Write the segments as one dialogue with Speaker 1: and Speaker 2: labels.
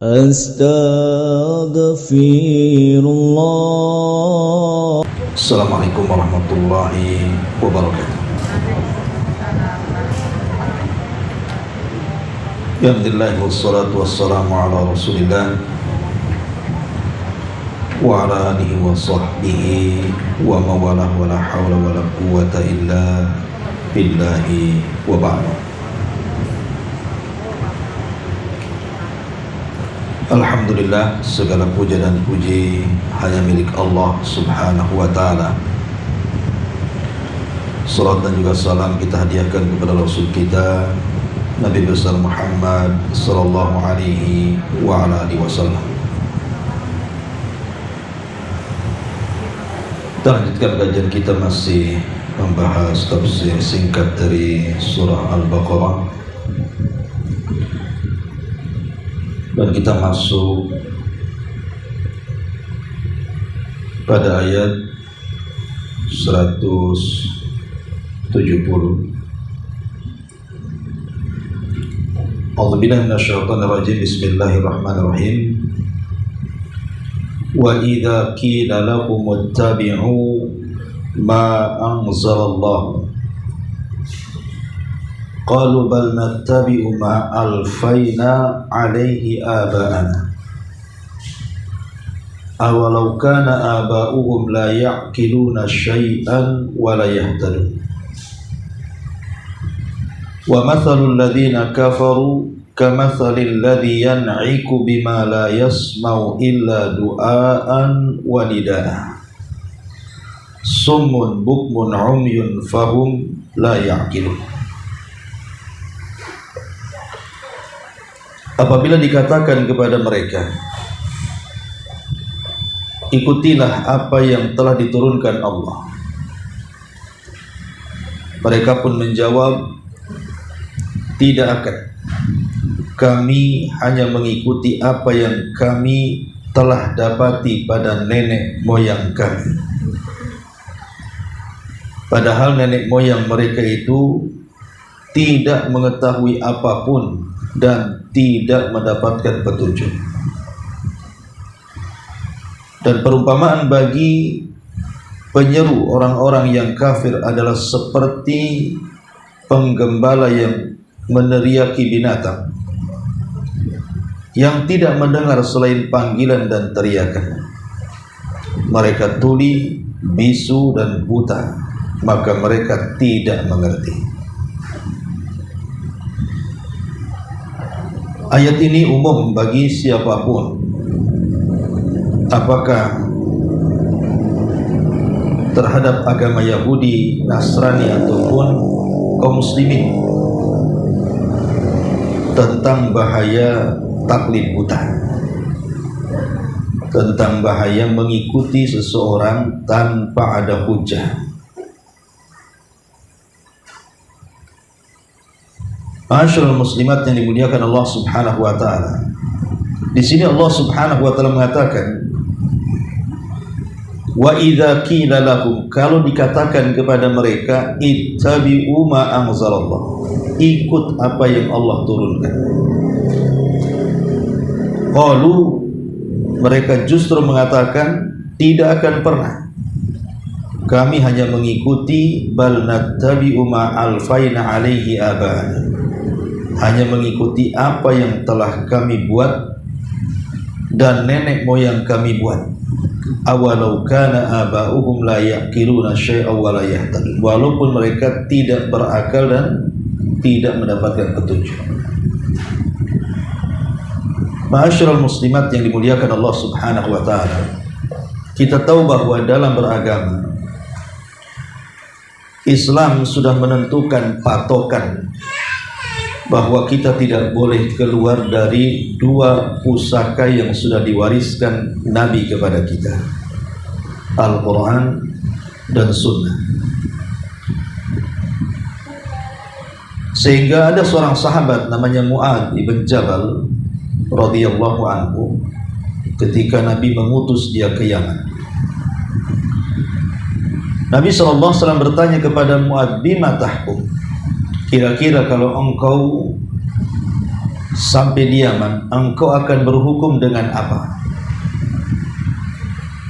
Speaker 1: Astaghfirullah.
Speaker 2: Assalamualaikum warahmatullahi wabarakatuh. Alhamdulillah wassalatu wassalamu ala rasulillah wa ala alihi wa sahbihi wa mawalah wa la hawla wa la quwwata illa billahi wa ba'd. Alhamdulillah, segala puja dan puji hanya milik Allah subhanahu wa ta'ala. Salat dan juga salam kita hadiahkan kepada Rasul kita Nabi besar Muhammad sallallahu alaihi wa ala alihi wasallam. Kita lanjutkan kajian kita, masih membahas tafsir singkat dari surah Al-Baqarah. Dan kita masuk pada ayat 170. A'udzubillahi minasyaitonir rajim. Bismillahirrahmanirrahim. Wa idza qila lahum ittabi'u ma anzalallahu qalu bal nattabi'u ma alfayna alaihi aba'ana awalau kana aba'uhum la ya'qiluna syai'an wa la yahtadun wa mathalul ladzina kafaru kamathalil ladzi yan'iku bima la yasma'u illa du'aan wa nidaa summun bukmun umyun fahum la ya'qilun. Apabila dikatakan kepada mereka, ikutilah apa yang telah diturunkan Allah, mereka pun menjawab, tidak akan, kami hanya mengikuti apa yang kami telah dapati pada nenek moyang kami. Padahal nenek moyang mereka itu tidak mengetahui apapun dan tidak mendapatkan petunjuk. Dan perumpamaan bagi penyeru orang-orang yang kafir adalah seperti penggembala yang meneriaki binatang yang tidak mendengar selain panggilan dan teriakan. Mereka tuli, bisu dan buta, maka mereka tidak mengerti. Ayat ini umum bagi siapapun, apakah terhadap agama Yahudi, Nasrani ataupun kaum muslimin, tentang bahaya taklid buta, tentang bahaya mengikuti seseorang tanpa ada hujah. Ma'asyiral muslimat yang dimuliakan Allah Subhanahu wa taala. Di sini Allah Subhanahu wa taala mengatakan, wa idza qila lahum, kalau dikatakan kepada mereka, ittabi'u ma anzalallah, ikut apa yang Allah turunkan. Qalu, mereka justru mengatakan, tidak akan pernah, kami hanya mengikuti, bal nattabi'u ma alfaina alaihi aba'ana, hanya mengikuti apa yang telah kami buat dan nenek moyang kami buat. Awalau kana aba'uhum la ya'qiluna syai'an wa la yahtadun, walaupun mereka tidak berakal dan tidak mendapatkan petunjuk. Ma'asyiral muslimat yang dimuliakan Allah Subhanahu wa taala, kita tahu bahwa dalam beragama Islam sudah menentukan patokan bahwa kita tidak boleh keluar dari dua pusaka yang sudah diwariskan Nabi kepada kita, Al-Quran dan Sunnah. Sehingga ada seorang sahabat namanya Mu'adz ibn Jabal radhiyallahu anhu, ketika Nabi mengutus dia ke Yaman, Nabi SAW bertanya kepada Mu'adz, bima tahkum, kira-kira kalau engkau sampai di Yaman, engkau akan berhukum dengan apa?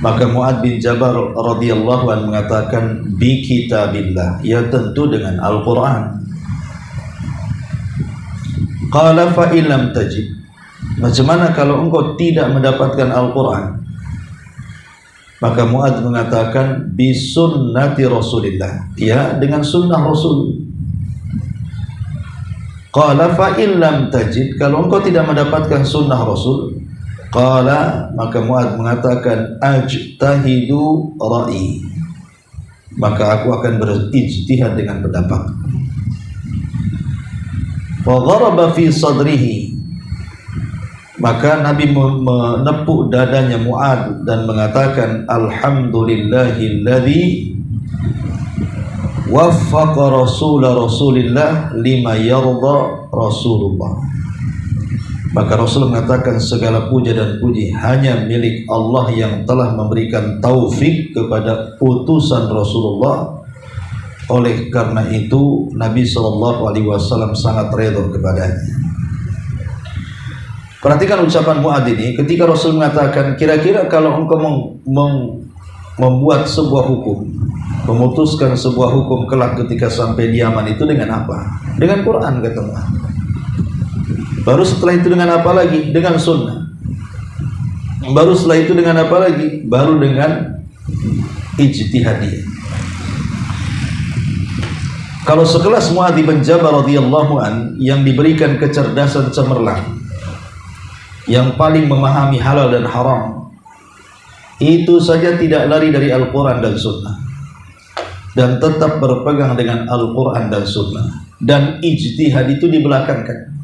Speaker 2: Maka Mu'adz bin Jabal radhiyallahu anhu mengatakan, bi kitabillah, ya tentu dengan Al-Quran. Qala fa illam tajid, macam mana kalau engkau tidak mendapatkan Al-Quran? Maka Mu'adz mengatakan, bi sunnati Rasulillah, ya dengan sunnah Rasul. Qala fa illam tajid, kalau engkau tidak mendapatkan sunnah Rasul, qala, maka Mu'adz mengatakan, ajtahidu ra'i, maka aku akan berijtihad dengan pendapat. Wa gharaba fi sadrihi, maka Nabi menepuk dadanya Mu'adz dan mengatakan, alhamdulillahilladzi waffaqa Rasulillah lima yarda Rasulullah. Maka Rasul mengatakan, segala puja dan puji hanya milik Allah yang telah memberikan taufik kepada utusan Rasulullah. Oleh karena itu Nabi SAW sangat redha kepadanya. Perhatikan ucapan Mu'adz ini ketika Rasul mengatakan, kira-kira kalau engkau membuat sebuah hukum, memutuskan sebuah hukum kelak ketika sampai di Yaman, itu dengan apa? Dengan Quran, kata Mu'adz. Baru setelah itu dengan apa lagi? Dengan sunnah. Baru setelah itu dengan apa lagi? Baru dengan ijtihadiyah. Kalau sekelas Mu'adz bin Jabal radhiyallahu an yang diberikan kecerdasan cemerlang, yang paling memahami halal dan haram, itu saja tidak lari dari Al-Quran dan Sunnah, dan tetap berpegang dengan Al-Quran dan Sunnah, dan ijtihad itu dibelakangkan.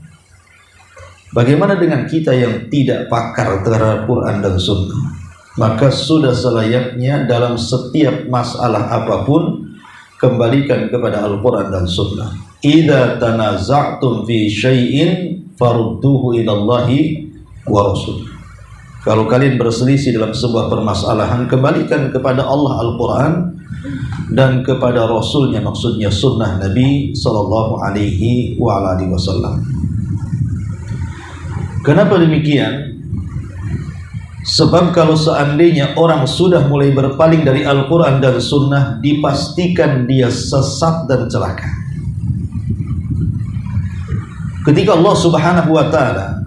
Speaker 2: Bagaimana dengan kita yang tidak pakar terhadap Quran dan Sunnah? Maka sudah selayaknya dalam setiap masalah apapun kembalikan kepada Al-Quran dan Sunnah. Idza tanaza'tum fi syai'in farudduhu ilallahi wa rasul. Kalau kalian berselisih dalam sebuah permasalahan, kembalikan kepada Allah Al-Quran dan kepada Rasulnya, maksudnya Sunnah Nabi Sallallahu Alaihi Wasallam. Kenapa demikian? Sebab kalau seandainya orang sudah mulai berpaling dari Al-Quran dan Sunnah, dipastikan dia sesat dan celaka. Ketika Allah Subhanahu wa Ta'ala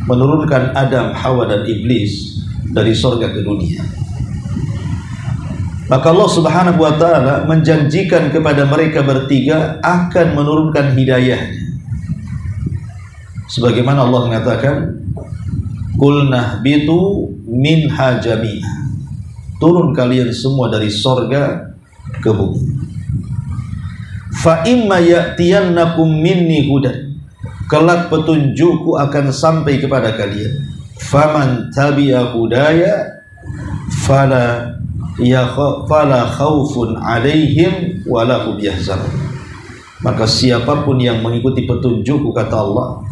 Speaker 2: menurunkan Adam, Hawa dan Iblis dari surga ke dunia, maka Allah Subhanahu wa Ta'ala menjanjikan kepada mereka bertiga akan menurunkan hidayahnya. Sebagaimana Allah mengatakan, qul nahbitu minha jami'ah, turun kalian semua dari sorga ke bumi. Fa imma ya'tiyannakum minni hudan, kelak petunjukku akan sampai kepada kalian. Faman tabi'a hudaya fala khaufun alaihim wala hum yahzanun. Maka siapapun yang mengikuti petunjukku, kata Allah,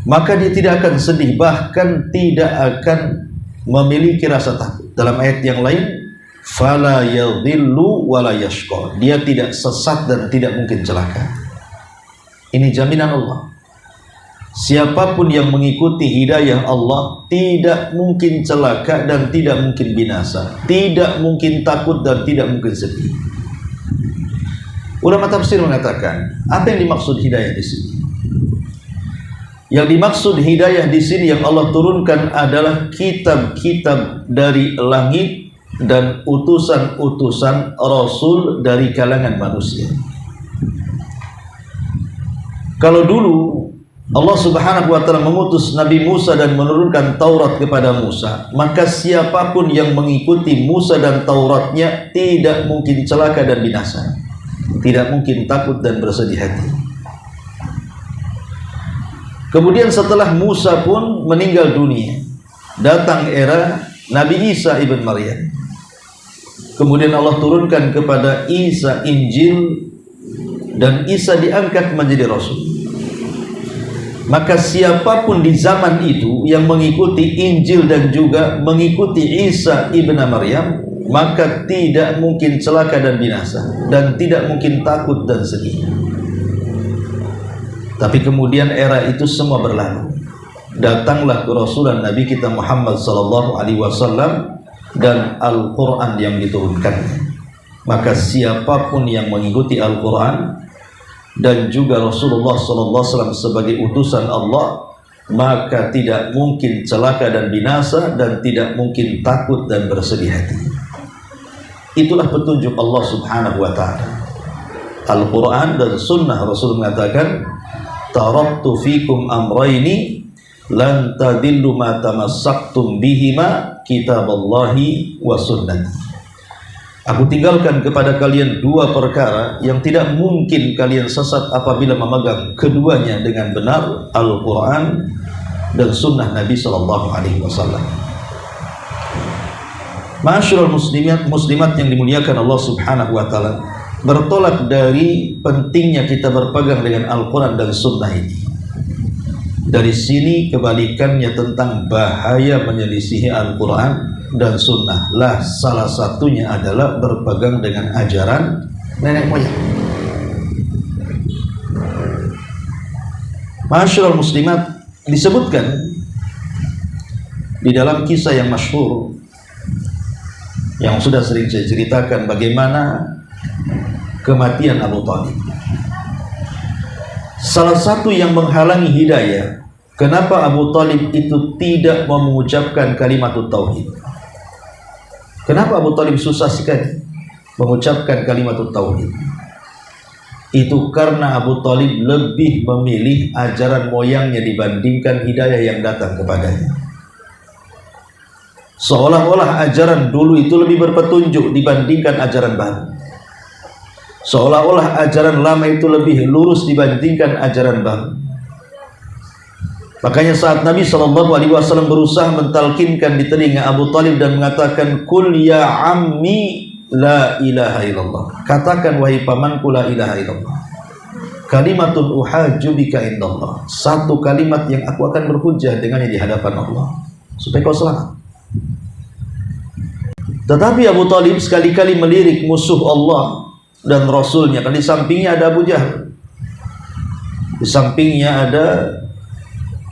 Speaker 2: maka dia tidak akan sedih, bahkan tidak akan memiliki rasa takut. Dalam ayat yang lain, fala yadhillu wala yashqa, dia tidak sesat dan tidak mungkin celaka. Ini jaminan Allah. Siapapun yang mengikuti hidayah Allah tidak mungkin celaka dan tidak mungkin binasa, tidak mungkin takut dan tidak mungkin sedih. Ulama tafsir mengatakan, apa yang dimaksud hidayah di sini? Yang dimaksud hidayah di sini yang Allah turunkan adalah kitab-kitab dari langit dan utusan-utusan Rasul dari kalangan manusia. Kalau dulu Allah Subhanahu wa Ta'ala mengutus Nabi Musa dan menurunkan Taurat kepada Musa, maka siapapun yang mengikuti Musa dan Tauratnya tidak mungkin celaka dan binasa, tidak mungkin takut dan bersedih hati. Kemudian setelah Musa pun meninggal dunia, datang era Nabi Isa ibn Maryam. Kemudian Allah turunkan kepada Isa Injil dan Isa diangkat menjadi Rasul. Maka siapapun di zaman itu yang mengikuti Injil dan juga mengikuti Isa ibn Maryam, maka tidak mungkin celaka dan binasa, dan tidak mungkin takut dan sedih. Tapi kemudian era itu semua berlalu. Datanglah kerasulan Nabi kita Muhammad sallallahu alaihi wasallam dan Al-Quran yang diturunkannya. Maka siapapun yang mengikuti Al-Quran dan juga Rasulullah sallallahu alaihi wasallam sebagai utusan Allah, maka tidak mungkin celaka dan binasa, dan tidak mungkin takut dan bersedih hati. Itulah petunjuk Allah subhanahu wa ta'ala. Al-Quran dan Sunnah. Rasul mengatakan, taraktu fikum amraini lan tadillu ma tamassaktum bihima kitaballahi wa sunnati. Aku tinggalkan kepada kalian dua perkara yang tidak mungkin kalian sesat apabila memegang keduanya dengan benar, Al-Quran dan Sunnah Nabi sallallahu alaihi wasallam. Ma'asyiral muslimat yang dimuliakan Allah subhanahu wa ta'ala, bertolak dari pentingnya kita berpegang dengan Al-Quran dan Sunnah ini, dari sini kebalikannya tentang bahaya menyelisihi Al-Quran dan Sunnah lah salah satunya adalah berpegang dengan ajaran nenek moyang. Ma'asyiral muslimat, disebutkan di dalam kisah yang masyhur yang sudah sering saya ceritakan, bagaimana kematian Abu Thalib. Salah satu yang menghalangi hidayah, kenapa Abu Thalib itu tidak mau mengucapkan kalimat tauhid. Kenapa Abu Thalib susah sekali mengucapkan kalimat tauhid? Itu karena Abu Thalib lebih memilih ajaran moyangnya dibandingkan hidayah yang datang kepadanya. Seolah-olah ajaran dulu itu lebih berpetunjuk dibandingkan ajaran baru. Seolah-olah ajaran lama itu lebih lurus dibandingkan ajaran baru. Makanya saat Nabi SAW berusaha mentalkinkan di telinga Abu Thalib dan mengatakan, Kul ya ammi la ilaha illallah. Katakan wahai pamanku la ilaha illallah. Kalimatun uhajju bika indallah. Satu kalimat yang aku akan berhujjah dengannya di hadapan Allah, supaya kau selamat. Tetapi Abu Thalib sekali-kali melirik musuh Allah dan Rasulnya. Kan di sampingnya ada Abu Jahal, di sampingnya ada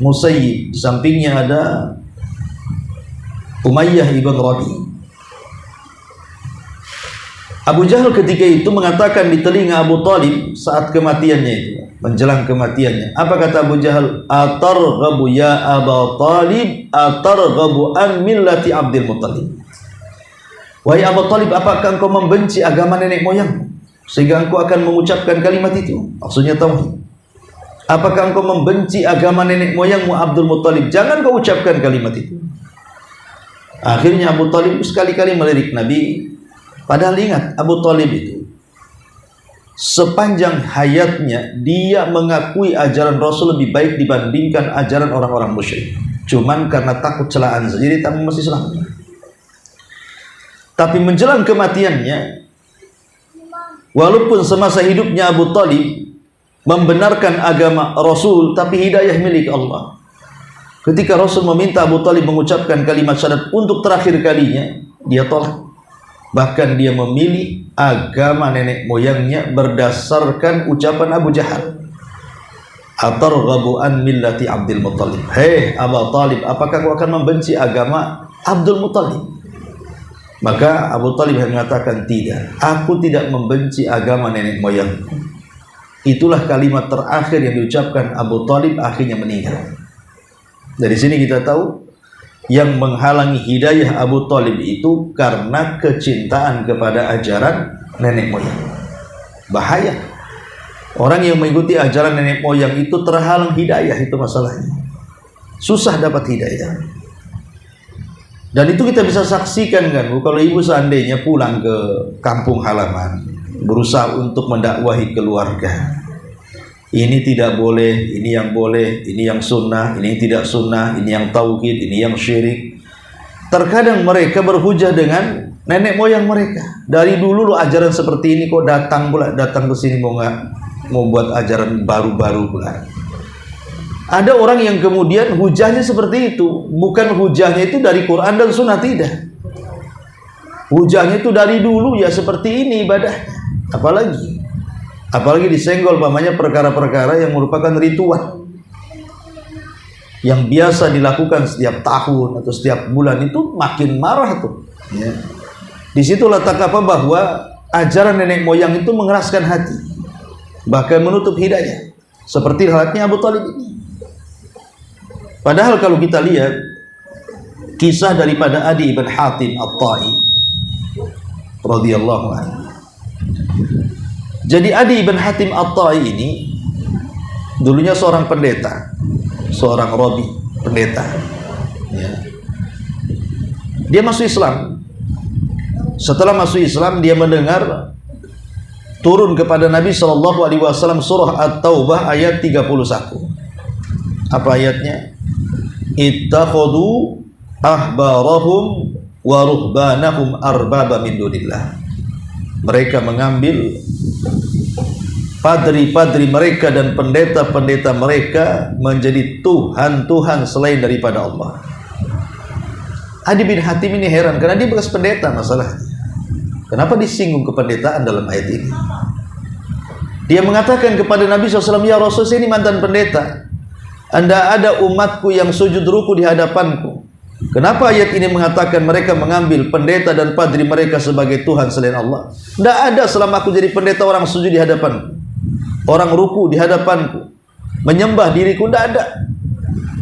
Speaker 2: Musayyib, di sampingnya ada Umayyah ibn Rabi. Abu Jahal ketika itu mengatakan di telinga Abu Thalib saat kematiannya itu, menjelang kematiannya, apa kata Abu Jahal? Atarghabu ya Abu Thalib, atarghabu an millati Abdul Muttalib. Wahai Abu Thalib, apakah engkau membenci agama nenek moyang sehingga engkau akan mengucapkan kalimat itu? Maksudnya tauhid. Apakah engkau membenci agama nenek moyangmu Abdul Muttalib? Jangan kau ucapkan kalimat itu. Akhirnya Abu Thalib sekali-kali melirik Nabi. Padahal ingat, Abu Thalib itu sepanjang hayatnya dia mengakui ajaran Rasul lebih baik dibandingkan ajaran orang-orang musyrik. Cuman karena takut celaan saja dia tak mau masih selamat. Tapi menjelang kematiannya, walaupun semasa hidupnya Abu Thalib membenarkan agama Rasul, tapi hidayah milik Allah. Ketika Rasul meminta Abu Thalib mengucapkan kalimat syahadat untuk terakhir kalinya, dia tolak. Bahkan dia memilih agama nenek moyangnya berdasarkan ucapan Abu Jahal. Atarghabu an millati Abdul Muttalib. Hei Abu Thalib, apakah kau akan membenci agama Abdul Muttalib? Maka Abu Thalib mengatakan, tidak, aku tidak membenci agama nenek moyang. Itulah kalimat terakhir yang diucapkan Abu Thalib, akhirnya meninggal. Dari sini kita tahu yang menghalangi hidayah Abu Thalib itu karena kecintaan kepada ajaran nenek moyang. Bahaya. Orang yang mengikuti ajaran nenek moyang itu terhalang hidayah, itu masalahnya. Susah dapat hidayah. Dan itu kita bisa saksikan kan, kalau ibu seandainya pulang ke kampung halaman, berusaha untuk mendakwahi keluarga. Ini tidak boleh, ini yang boleh, ini yang sunnah, ini yang tidak sunnah, ini yang tauhid, ini yang syirik. Terkadang mereka berhujah dengan nenek moyang mereka. Dari dulu lo ajaran seperti ini, kok datang ke sini mau buat ajaran baru-baru pula. Ada orang yang kemudian hujahnya seperti itu. Bukan hujahnya itu dari Quran dan Sunnah, tidak. Hujahnya itu dari dulu ya seperti ini ibadahnya. Apalagi Apalagi disenggol pamannya perkara-perkara yang merupakan ritual yang biasa dilakukan setiap tahun atau setiap bulan, itu makin marah tuh. Ya. Di situ letak apa, bahwa ajaran nenek moyang itu mengeraskan hati, bahkan menutup hidayah. Seperti halnya Abu Thalib ini. Padahal kalau kita lihat kisah daripada Adi ibn Hatim At-Tai radhiyallahu anhu. Jadi Adi ibn Hatim At-Tai ini dulunya seorang pendeta, seorang rabi, pendeta. Ya. Dia masuk Islam. Setelah masuk Islam, dia mendengar turun kepada Nabi SAW surah At-Taubah ayat 31. Apa ayatnya? Ittakhadhu ahbarahum wa ruhbanahum arbaba min dunillah. Mereka mengambil padri-padri mereka dan pendeta-pendeta mereka menjadi Tuhan-Tuhan selain daripada Allah. Adi bin Hatim ini heran, karena dia bekas pendeta masalahnya. Kenapa disinggung kependetaan dalam ayat ini? Dia mengatakan kepada Nabi SAW, ya Rasul, saya ini mantan pendeta. Anda ada umatku yang sujud ruku di hadapanku. Kenapa ayat ini mengatakan mereka mengambil pendeta dan padri mereka sebagai Tuhan selain Allah? Tidak ada selama aku jadi pendeta orang sujud di hadapanku, orang ruku di hadapanku, menyembah diriku, tidak ada.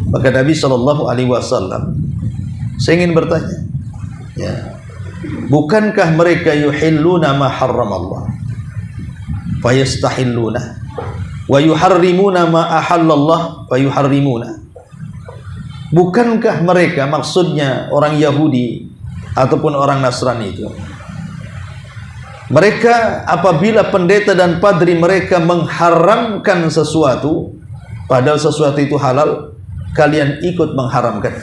Speaker 2: Maka Nabi SAW, saya ingin bertanya, ya, bukankah mereka yuhilluna ma harram Allah fayastahilluna wa yuharrimuna ma ahallallah fayuharrimuna? Bukankah mereka, maksudnya orang Yahudi ataupun orang Nasrani itu, mereka apabila pendeta dan padri mereka mengharamkan sesuatu, padahal sesuatu itu halal, kalian ikut mengharamkan.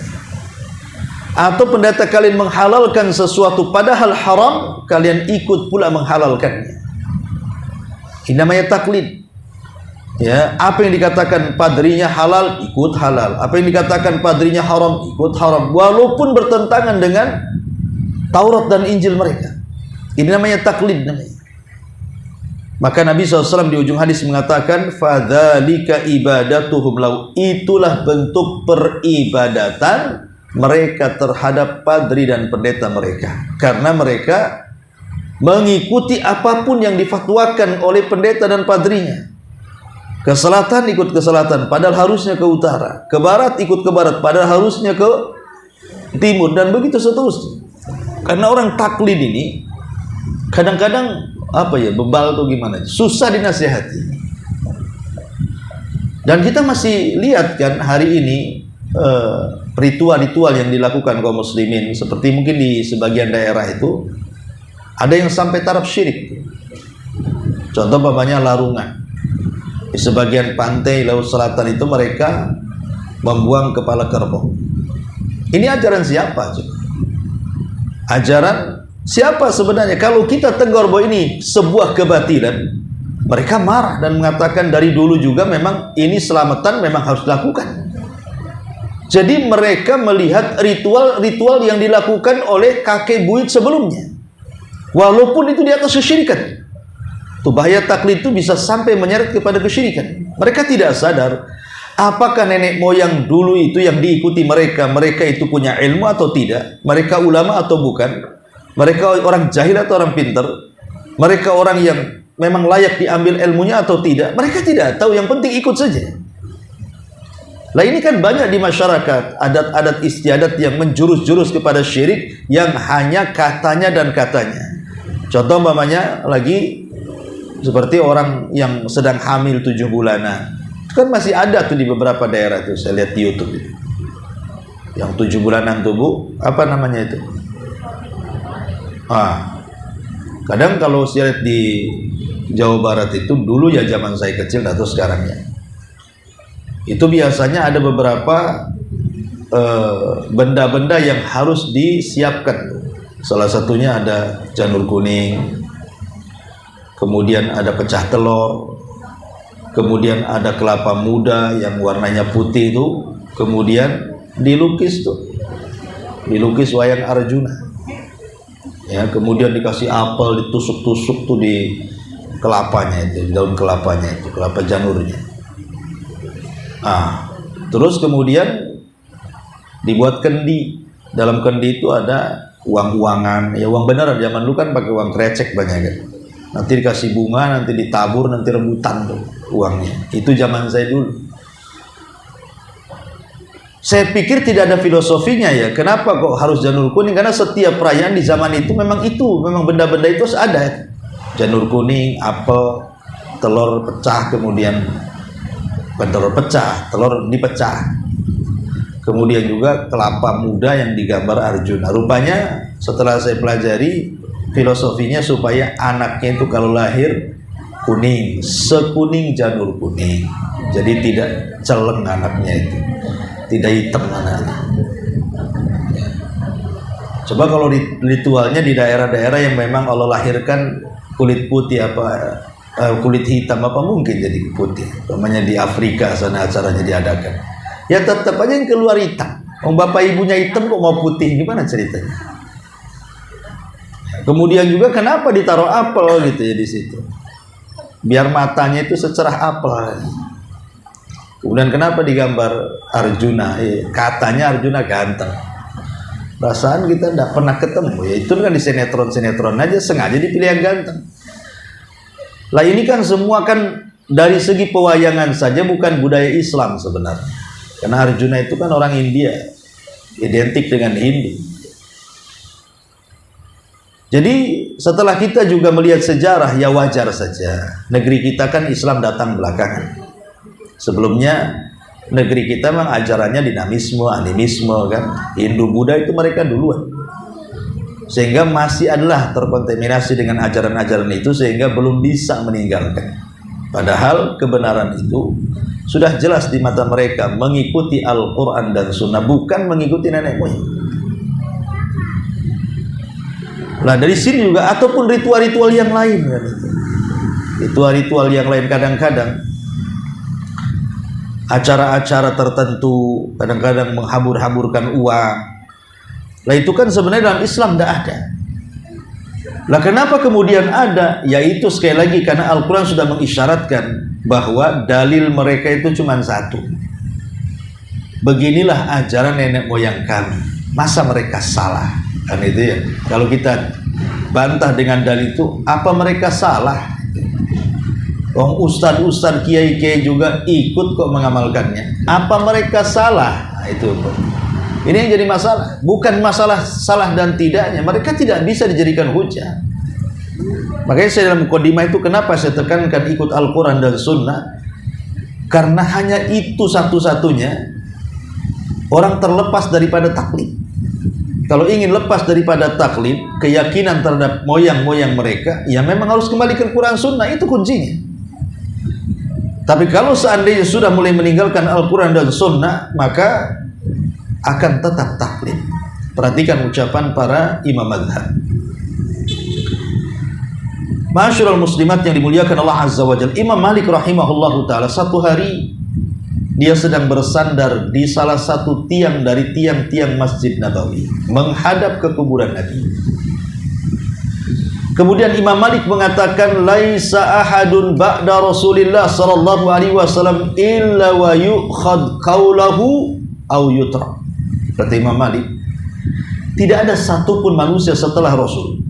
Speaker 2: Atau pendeta kalian menghalalkan sesuatu padahal haram, kalian ikut pula menghalalkannya. Ini namanya taklid. Ya, apa yang dikatakan padrinya halal, ikut halal. Apa yang dikatakan padrinya haram, ikut haram, walaupun bertentangan dengan Taurat dan Injil mereka. Ini namanya taklid namanya. Maka Nabi SAW di ujung hadis mengatakan, fadzalika ibadatuhum lau, itulah bentuk peribadatan mereka terhadap padri dan pendeta mereka, karena mereka mengikuti apapun yang difatwakan oleh pendeta dan padrinya. Ke selatan ikut ke selatan, padahal harusnya ke utara. Ke barat ikut ke barat, padahal harusnya ke timur, dan begitu seterusnya. Karena orang taklid ini kadang-kadang apa ya, bebal tuh gimana, susah dinasihati. Dan kita masih lihat kan hari ini ritual-ritual yang dilakukan kaum muslimin, seperti mungkin di sebagian daerah itu ada yang sampai taraf syirik. Contoh umpamanya larungan. Di sebagian pantai laut selatan itu mereka membuang kepala kerbau. Ini ajaran siapa? Ajaran siapa sebenarnya? Kalau kita tegur bahwa ini sebuah kebatilan, mereka marah dan mengatakan dari dulu juga memang ini selamatan memang harus dilakukan. Jadi mereka melihat ritual-ritual yang dilakukan oleh kakek buyut sebelumnya, walaupun itu di atas kesyirikan. Tuh bahaya taklid itu bisa sampai menyeret kepada kesyirikan. Mereka tidak sadar apakah nenek moyang dulu itu yang diikuti mereka itu punya ilmu atau tidak, mereka ulama atau bukan, mereka orang jahil atau orang pintar, mereka orang yang memang layak diambil ilmunya atau tidak. Mereka tidak tahu, yang penting ikut saja. Lah ini kan banyak di masyarakat adat-adat istiadat yang menjurus-jurus kepada syirik, yang hanya katanya dan katanya. Contoh umpamanya lagi seperti orang yang sedang hamil 7 bulanan. Kan masih ada tuh di beberapa daerah tuh, saya lihat di YouTube itu. Yang 7 bulanan tuh Bu, apa namanya itu? Kadang kalau saya lihat di Jawa Barat itu dulu ya, zaman saya kecil atau sekarang ya, itu biasanya ada beberapa benda-benda yang harus disiapkan. Salah satunya ada janur kuning, kemudian ada pecah telur, kemudian ada kelapa muda yang warnanya putih itu, kemudian dilukis wayang Arjuna. Ya, kemudian dikasih apel, ditusuk-tusuk tuh di kelapanya itu, daun kelapanya itu, kelapa janurnya. Terus kemudian dibuat kendi. Dalam kendi itu ada uang-uangan, ya uang beneran. Zaman dulu kan pakai uang krecek banyak kan. Nanti dikasih bunga, nanti ditabur, nanti rebutan tuh uangnya. Itu zaman saya dulu. Saya pikir tidak ada filosofinya ya. Kenapa kok harus janur kuning? Karena setiap perayaan di zaman itu memang benda-benda itu ada. Janur kuning, apel, telur pecah, kemudian telur pecah, telur dipecah. Kemudian juga kelapa muda yang digambar Arjuna. Rupanya setelah saya pelajari filosofinya supaya anaknya itu kalau lahir kuning, sekuning janur kuning. Jadi tidak celeng anaknya itu. Tidak hitam anaknya. Coba kalau ritualnya di daerah-daerah yang memang Allah lahirkan kulit putih kulit hitam mungkin jadi putih. Namanya di Afrika sana acaranya diadakan. Ya tetap aja yang keluar hitam. Bapak ibunya hitam kok mau putih, gimana ceritanya? Kemudian juga kenapa ditaruh apel gitu ya di situ? Biar matanya itu secerah apel. Kemudian kenapa digambar Arjuna? Katanya Arjuna ganteng. Perasaan kita tidak pernah ketemu. Ya itu kan di sinetron-sinetron aja sengaja dipilih yang ganteng. Lah ini kan semua kan dari segi pewayangan saja bukan budaya Islam sebenarnya. Karena Arjuna itu kan orang India, identik dengan Hindu. Jadi setelah kita juga melihat sejarah, ya wajar saja. Negeri kita kan Islam datang belakangan. Sebelumnya negeri kita memang ajarannya dinamisme, animisme kan. Hindu Buddha itu mereka duluan. Sehingga masih adalah terkontaminasi dengan ajaran-ajaran itu sehingga belum bisa meninggalkan. Padahal kebenaran itu sudah jelas di mata mereka, mengikuti Al-Quran dan Sunnah, bukan mengikuti nenek moyang. Nah dari sini juga, ataupun ritual-ritual yang lain kan. Ritual-ritual yang lain kadang-kadang acara-acara tertentu kadang-kadang menghambur-hamburkan uang. Lah itu kan sebenarnya dalam Islam tidak ada. Lah kenapa kemudian ada? Yaitu sekali lagi karena Al-Quran sudah mengisyaratkan bahwa dalil mereka itu cuma satu. Beginilah ajaran nenek moyang kami. Masa mereka salah? Kan itu ya. Kalau kita bantah dengan dalil itu, apa mereka salah? Ustadz kiai-kiai juga ikut kok mengamalkannya. Apa mereka salah? Nah, itu. Ini yang jadi masalah. Bukan masalah salah dan tidaknya. Mereka tidak bisa dijadikan hujah. Makanya saya dalam mukadimah itu kenapa saya tekankan ikut Al-Quran dan Sunnah? Karena hanya itu satu-satunya orang terlepas daripada taklid. Kalau ingin lepas daripada taklid, keyakinan terhadap moyang-moyang mereka, ya memang harus kembali ke Al-Quran Sunnah. Itu kuncinya. Tapi kalau seandainya sudah mulai meninggalkan Al-Quran dan Sunnah, maka akan tetap taklid. Perhatikan ucapan para imam mazhab. Ma'asyiral muslimat yang dimuliakan Allah Azza wa Jalla, Imam Malik rahimahullahu ta'ala satu hari dia sedang bersandar di salah satu tiang dari tiang-tiang Masjid Nabawi, menghadap ke kuburan Nabi. Kemudian Imam Malik mengatakan, laisa ahadun ba'da Rasulillah sallallahu alaihi wasallam illa wa yu'khad qawlahu aw yutra. Kata Imam Malik, tidak ada satupun manusia setelah Rasul,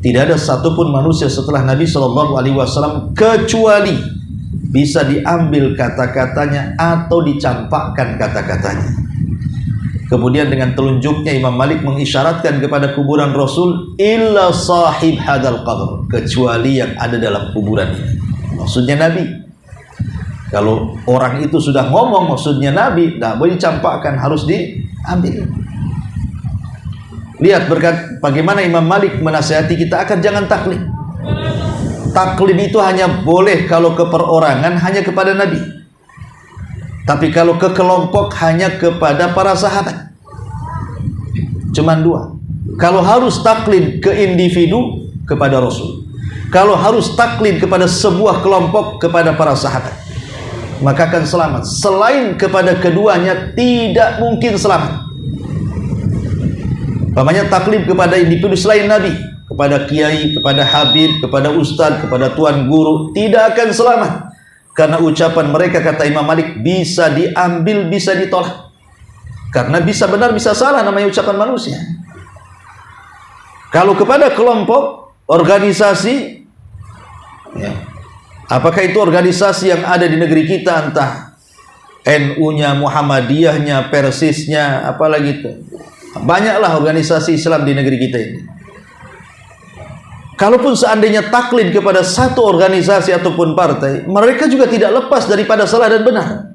Speaker 2: tidak ada satupun manusia setelah Nabi sallallahu alaihi wasallam kecuali bisa diambil kata-katanya atau dicampakkan kata-katanya. Kemudian dengan telunjuknya Imam Malik mengisyaratkan kepada kuburan Rasul, illa sahib hadal qabr, kecuali yang ada dalam kuburan ini. Maksudnya Nabi. Kalau orang itu sudah ngomong maksudnya Nabi, tidak boleh dicampakkan, harus diambil. Lihat bagaimana Imam Malik menasihati kita akan jangan taklid. Taklid itu hanya boleh kalau ke perorangan hanya kepada Nabi. Tapi kalau ke kelompok hanya kepada para sahabat. Cuman dua. Kalau harus taklid ke individu, kepada Rasul. Kalau harus taklid kepada sebuah kelompok, kepada para sahabat, maka akan selamat. Selain kepada keduanya, tidak mungkin selamat. Umpamanya taklid kepada individu selain Nabi, kepada kiai, kepada habib, kepada ustadz, kepada tuan guru, tidak akan selamat. Karena ucapan mereka, kata Imam Malik, bisa diambil, bisa ditolak. Karena bisa benar, bisa salah, namanya ucapan manusia. Kalau kepada kelompok, organisasi, ya, apakah itu organisasi yang ada di negeri kita, entah NU-nya, Muhammadiyahnya, Persisnya, apalagi itu. Banyaklah organisasi Islam di negeri kita ini. Kalaupun seandainya taklid kepada satu organisasi ataupun partai, mereka juga tidak lepas daripada salah dan benar.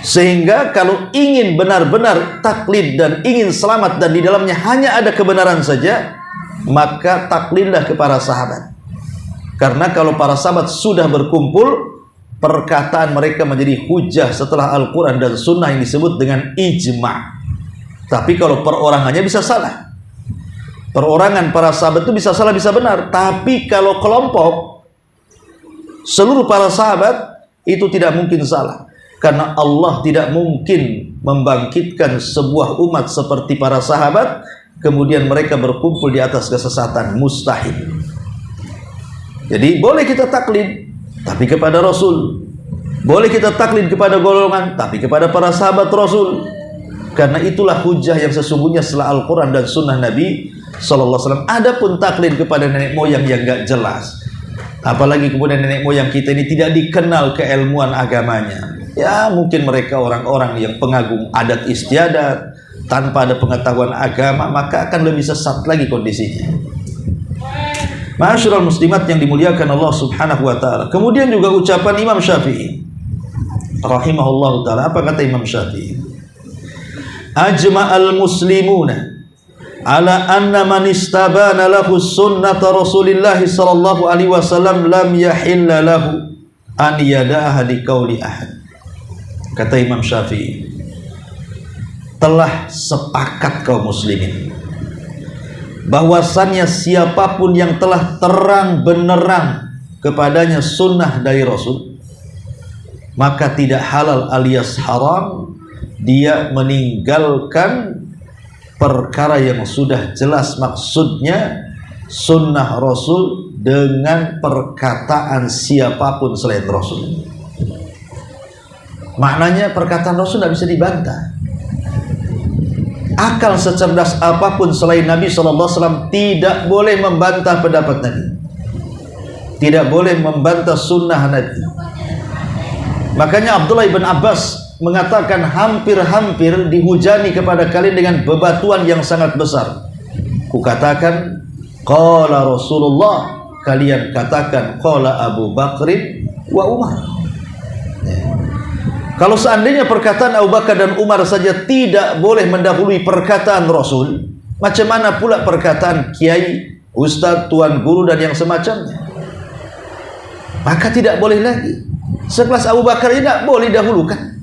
Speaker 2: Sehingga kalau ingin benar-benar taklid dan ingin selamat dan di dalamnya hanya ada kebenaran saja, maka taklidlah kepada sahabat. Karena kalau para sahabat sudah berkumpul, perkataan mereka menjadi hujah setelah Al-Quran dan Sunnah yang disebut dengan ijma'. Tapi kalau perorangannya bisa salah. Perorangan para sahabat itu bisa salah, bisa benar. Tapi kalau kelompok, seluruh para sahabat itu tidak mungkin salah. Karena Allah tidak mungkin membangkitkan sebuah umat seperti para sahabat, kemudian mereka berkumpul di atas kesesatan. Mustahil. Jadi boleh kita taklid, tapi kepada Rasul. Boleh kita taklid kepada golongan, tapi kepada para sahabat Rasul. Karena itulah hujah yang sesungguhnya setelah Al-Quran dan Sunnah Nabi Sallallahu Alaihi Wasallam. Adapun taklid kepada nenek moyang yang gak jelas, apalagi kemudian nenek moyang kita ini tidak dikenal keilmuan agamanya, ya mungkin mereka orang-orang yang pengagum adat istiadat tanpa ada pengetahuan agama, maka akan lebih sesat lagi kondisinya. Ma'asyiral muslimat yang dimuliakan Allah Subhanahu wa taala. Kemudian juga ucapan Imam Syafi'i rahimahullah taala. Apa kata Imam Syafi'i? Ajma'al muslimuna ala anna man istabana lahu sunnata Rasulillah sallallahu alaihi wasallam lam yahilla lahu an yada'aha liqauli ahad. Kata Imam Syafi'i, telah sepakat kaum muslimin bahwasannya siapapun yang telah terang benerang kepadanya sunnah dari Rasul, maka tidak halal alias haram dia meninggalkan perkara yang sudah jelas maksudnya sunnah Rasul dengan perkataan siapapun selain Rasul. Maknanya perkataan Rasul tidak bisa dibantah. Akal secerdas apapun selain Nabi SAW tidak boleh membantah pendapat Nabi, tidak boleh membantah sunnah Nabi. Makanya Abdullah ibn Abbas mengatakan, hampir-hampir dihujani kepada kalian dengan bebatuan yang sangat besar. Kukatakan qala Rasulullah, kalian katakan qala Abu Bakrin wa Umar. Kalau seandainya perkataan Abu Bakar dan Umar saja tidak boleh mendahului perkataan Rasul, macam mana pula perkataan kiai, ustadz, tuan guru dan yang semacamnya? Maka tidak boleh lagi. Sekelas Abu Bakar ini tidak boleh dahulukan.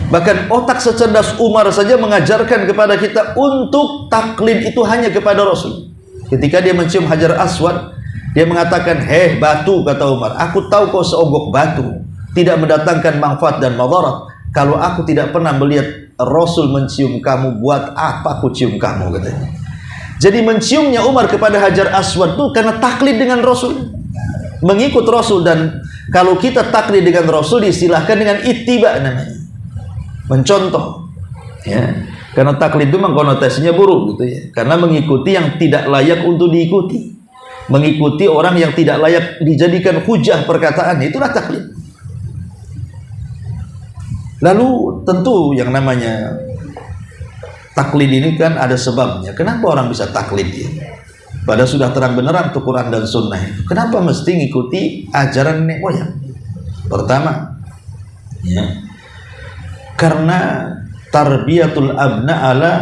Speaker 2: Bahkan otak secerdas Umar saja mengajarkan kepada kita untuk taklid itu hanya kepada Rasul. Ketika dia mencium Hajar Aswad, dia mengatakan, "Heh batu," kata Umar, "aku tahu kau seonggok batu, tidak mendatangkan manfaat dan madarat. Kalau aku tidak pernah melihat Rasul mencium kamu, buat apa aku cium kamu?" katanya. Jadi menciumnya Umar kepada Hajar Aswad itu karena taklid dengan Rasul, mengikut Rasul. Dan kalau kita taklid dengan Rasul diistilahkan dengan ittiba namanya, mencontoh, ya. Karena taklid itu memang konotasinya buruk gitu ya. Karena mengikuti yang tidak layak untuk diikuti, mengikuti orang yang tidak layak dijadikan hujah perkataan, itulah taklid. Lalu tentu yang namanya taklid ini kan ada sebabnya. Kenapa orang bisa taklid ya? Padahal sudah terang benerang itu Quran dan Sunnah. Kenapa mesti ngikuti ajaran nenek moyang? Pertama, ya, karena tarbiyatul abna ala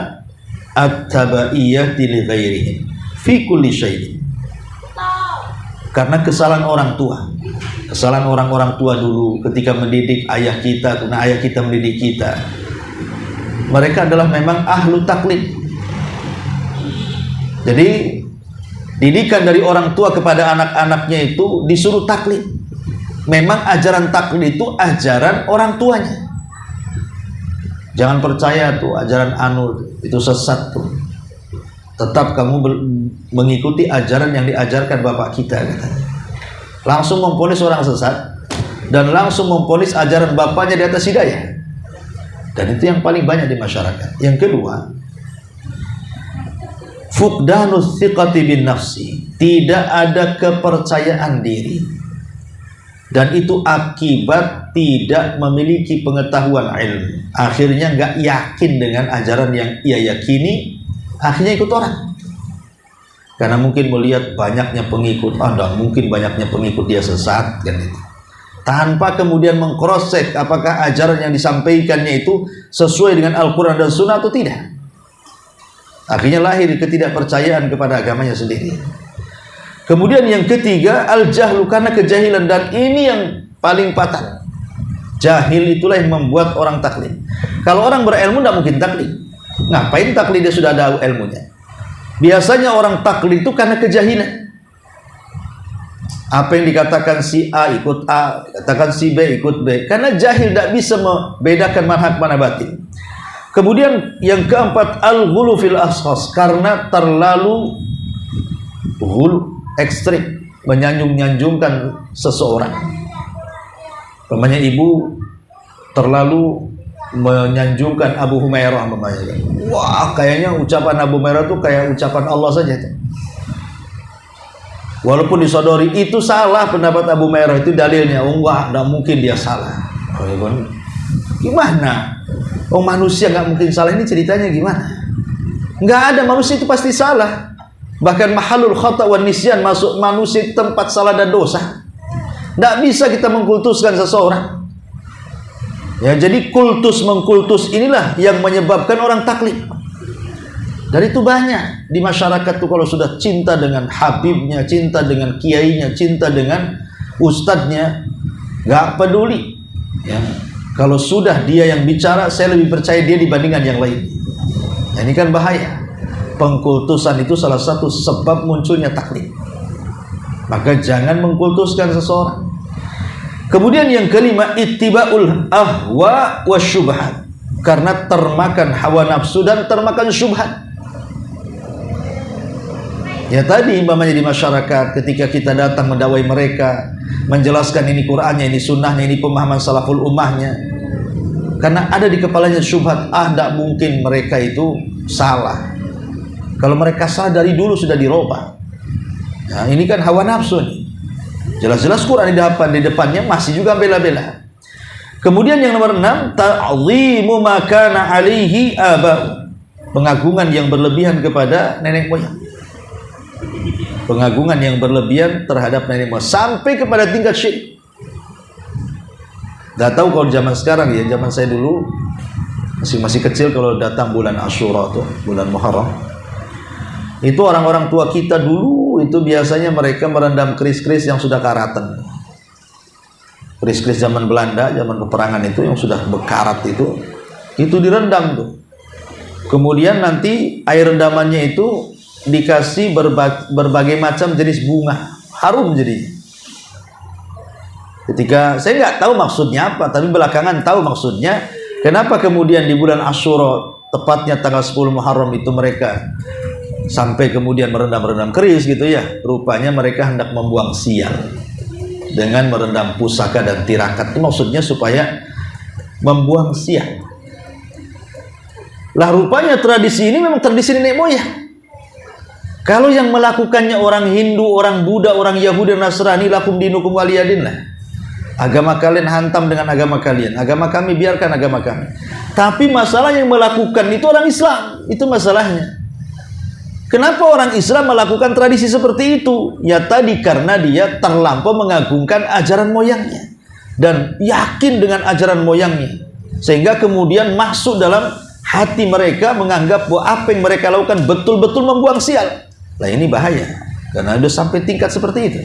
Speaker 2: at-tabaiyati li ghairihi fi kulli syai'in. Karena kesalahan orang tua, kesalahan orang-orang tua dulu ketika mendidik ayah kita, karena ayah kita mendidik kita, mereka adalah memang ahlu taklid. Jadi didikan dari orang tua kepada anak-anaknya itu disuruh taklid. Memang ajaran taklid itu ajaran orang tuanya. Jangan percaya tuh ajaran anu itu sesat tuh. tetap kamu mengikuti ajaran yang diajarkan bapak kita, katanya. Langsung memponis orang sesat dan langsung memponis ajaran bapaknya di atas hidayah. Dan itu yang paling banyak di masyarakat. Yang kedua, fuqdanus thiqati bin nafsi, tidak ada kepercayaan diri, dan itu akibat tidak memiliki pengetahuan ilmu. Akhirnya nggak yakin dengan ajaran yang ia yakini, akhirnya ikut orang. Karena mungkin melihat banyaknya pengikut, mungkin banyaknya pengikut dia sesat, kan itu. Tanpa kemudian mengcross-check apakah ajaran yang disampaikannya itu sesuai dengan Al-Quran dan Sunnah atau tidak. Akhirnya lahir ketidakpercayaan kepada agamanya sendiri. Kemudian yang ketiga, al-jahlu, karena kejahilan, dan ini yang paling fatal. Jahil itulah yang membuat orang taklid. Kalau orang berilmu tidak mungkin taklid. Ngapain taklid, dia sudah ada ilmunya. Biasanya orang taklid itu karena kejahilan. Apa yang dikatakan si A ikut A, dikatakan si B ikut B, karena jahil tidak bisa membedakan mana hak mana batil. Kemudian yang keempat, al-ghulu fil ashas, karena terlalu ekstrim, menyanjung-nyanjungkan seseorang. Namanya ibu terlalu menyanjungkan Abu Humairah, wah kayaknya ucapan Abu Humairah itu kayak ucapan Allah saja itu. Walaupun disodori itu salah pendapat Abu Humairah, itu dalilnya, enggak mungkin dia salah. Gimana? Manusia nggak mungkin salah, ini ceritanya gimana? Nggak ada, manusia itu pasti salah. Bahkan mahalul khata' wan nisyan, masuk manusia itu tempat salah dan dosa. Nggak bisa kita mengkultuskan seseorang. Ya, jadi kultus mengkultus inilah yang menyebabkan orang taklid. Dan itu banyak di masyarakat tuh, kalau sudah cinta dengan habibnya, cinta dengan kiainya, cinta dengan ustadznya, nggak peduli. Ya, kalau sudah dia yang bicara, saya lebih percaya dia dibandingkan yang lain. Nah, ini kan bahaya. Pengkultusan itu salah satu sebab munculnya taklid. Maka jangan mengkultuskan seseorang. Kemudian yang kelima, ittiba'ul ahwa wa syubhat, karena termakan hawa nafsu dan termakan syubhat. Ya tadi umpamanya di masyarakat, ketika kita datang mendakwai mereka, menjelaskan ini Qur'annya, ini sunnahnya, ini pemahaman salaful ummahnya, karena ada di kepalanya syubhat, tidak mungkin mereka itu salah. Kalau mereka salah dari dulu sudah dirubah. Nah, ini kan hawa nafsu nih. Jelas-jelas Quran di depannya masih juga bela-bela. Kemudian yang nomor 6, ta'zimu ma kana alaihi aba'u, pengagungan yang berlebihan kepada nenek moyang. Pengagungan yang berlebihan terhadap nenek moyang sampai kepada tingkat syirik. Gak tahu kalau zaman sekarang ya, zaman saya dulu masih kecil, kalau datang bulan Asyura tuh, bulan Muharram, itu orang-orang tua kita dulu itu biasanya mereka merendam keris-keris yang sudah karatan. Keris-keris zaman Belanda, zaman peperangan itu yang sudah bekarat itu direndam tuh. Kemudian nanti air rendamannya itu dikasih berbagai macam jenis bunga, harum jadinya. Ketika saya nggak tahu maksudnya apa, tapi belakangan tahu maksudnya. Kenapa kemudian di bulan Asyura, tepatnya tanggal 10 Muharram itu mereka sampai kemudian merendam keris gitu ya. Rupanya mereka hendak membuang sial dengan merendam pusaka dan tirakat. Itu maksudnya supaya membuang sial. Lah rupanya tradisi ini memang tradisi nenek moyang. Kalau yang melakukannya orang Hindu, orang Buddha, orang Yahudi, Nasrani, lakum dinukum waliyadin lah. Agama kalian hantam dengan agama kalian, agama kami biarkan agama kami. Tapi masalah yang melakukan itu orang Islam, itu masalahnya. Kenapa orang Islam melakukan tradisi seperti itu? Ya tadi karena dia terlampau mengagungkan ajaran moyangnya dan yakin dengan ajaran moyangnya, sehingga kemudian masuk dalam hati mereka menganggap bahwa apa yang mereka lakukan betul-betul membuang sial. Nah ini bahaya karena sudah sampai tingkat seperti itu.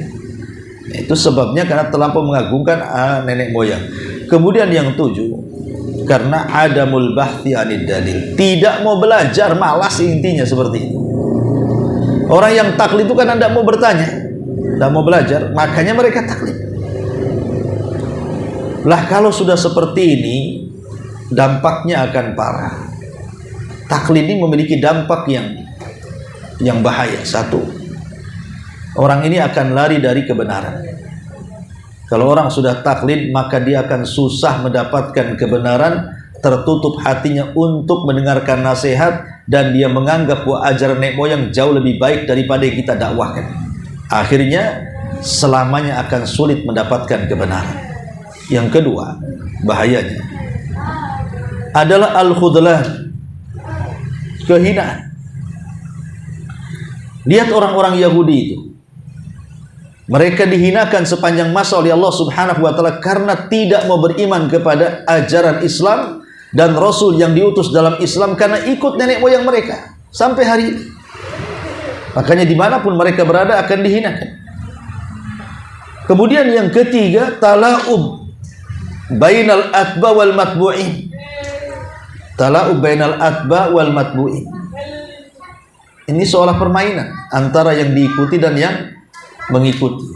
Speaker 2: Itu sebabnya karena terlampau mengagungkan nenek moyang. Kemudian yang 7, karena adamul bahthi anid dalil, tidak mau belajar, malas intinya seperti itu. Orang yang taklid itu kan tidak mau bertanya, tidak mau belajar, makanya mereka taklid. Lah kalau sudah seperti ini, dampaknya akan parah. Taklid ini memiliki dampak yang yang bahaya. Satu, orang ini akan lari dari kebenaran. Kalau orang sudah taklid, maka dia akan susah mendapatkan kebenaran, tertutup hatinya untuk mendengarkan nasihat, dan dia menganggap bahwa ajaran nenek moyang jauh lebih baik daripada yang kita dakwahkan. Akhirnya selamanya akan sulit mendapatkan kebenaran. Yang kedua, bahayanya adalah al-khudlan, kehinaan. Lihat orang-orang Yahudi itu, mereka dihinakan sepanjang masa oleh Allah Subhanahu wa ta'ala karena tidak mau beriman kepada ajaran Islam dan Rasul yang diutus dalam Islam, karena ikut nenek moyang mereka sampai hari ini. Makanya dimanapun mereka berada akan dihinakan. Kemudian yang ketiga, tala'ub bainal atba wal matbu'in. Tala'ub bainal atba wal matbu'in. Ini seolah permainan antara yang diikuti dan yang mengikuti,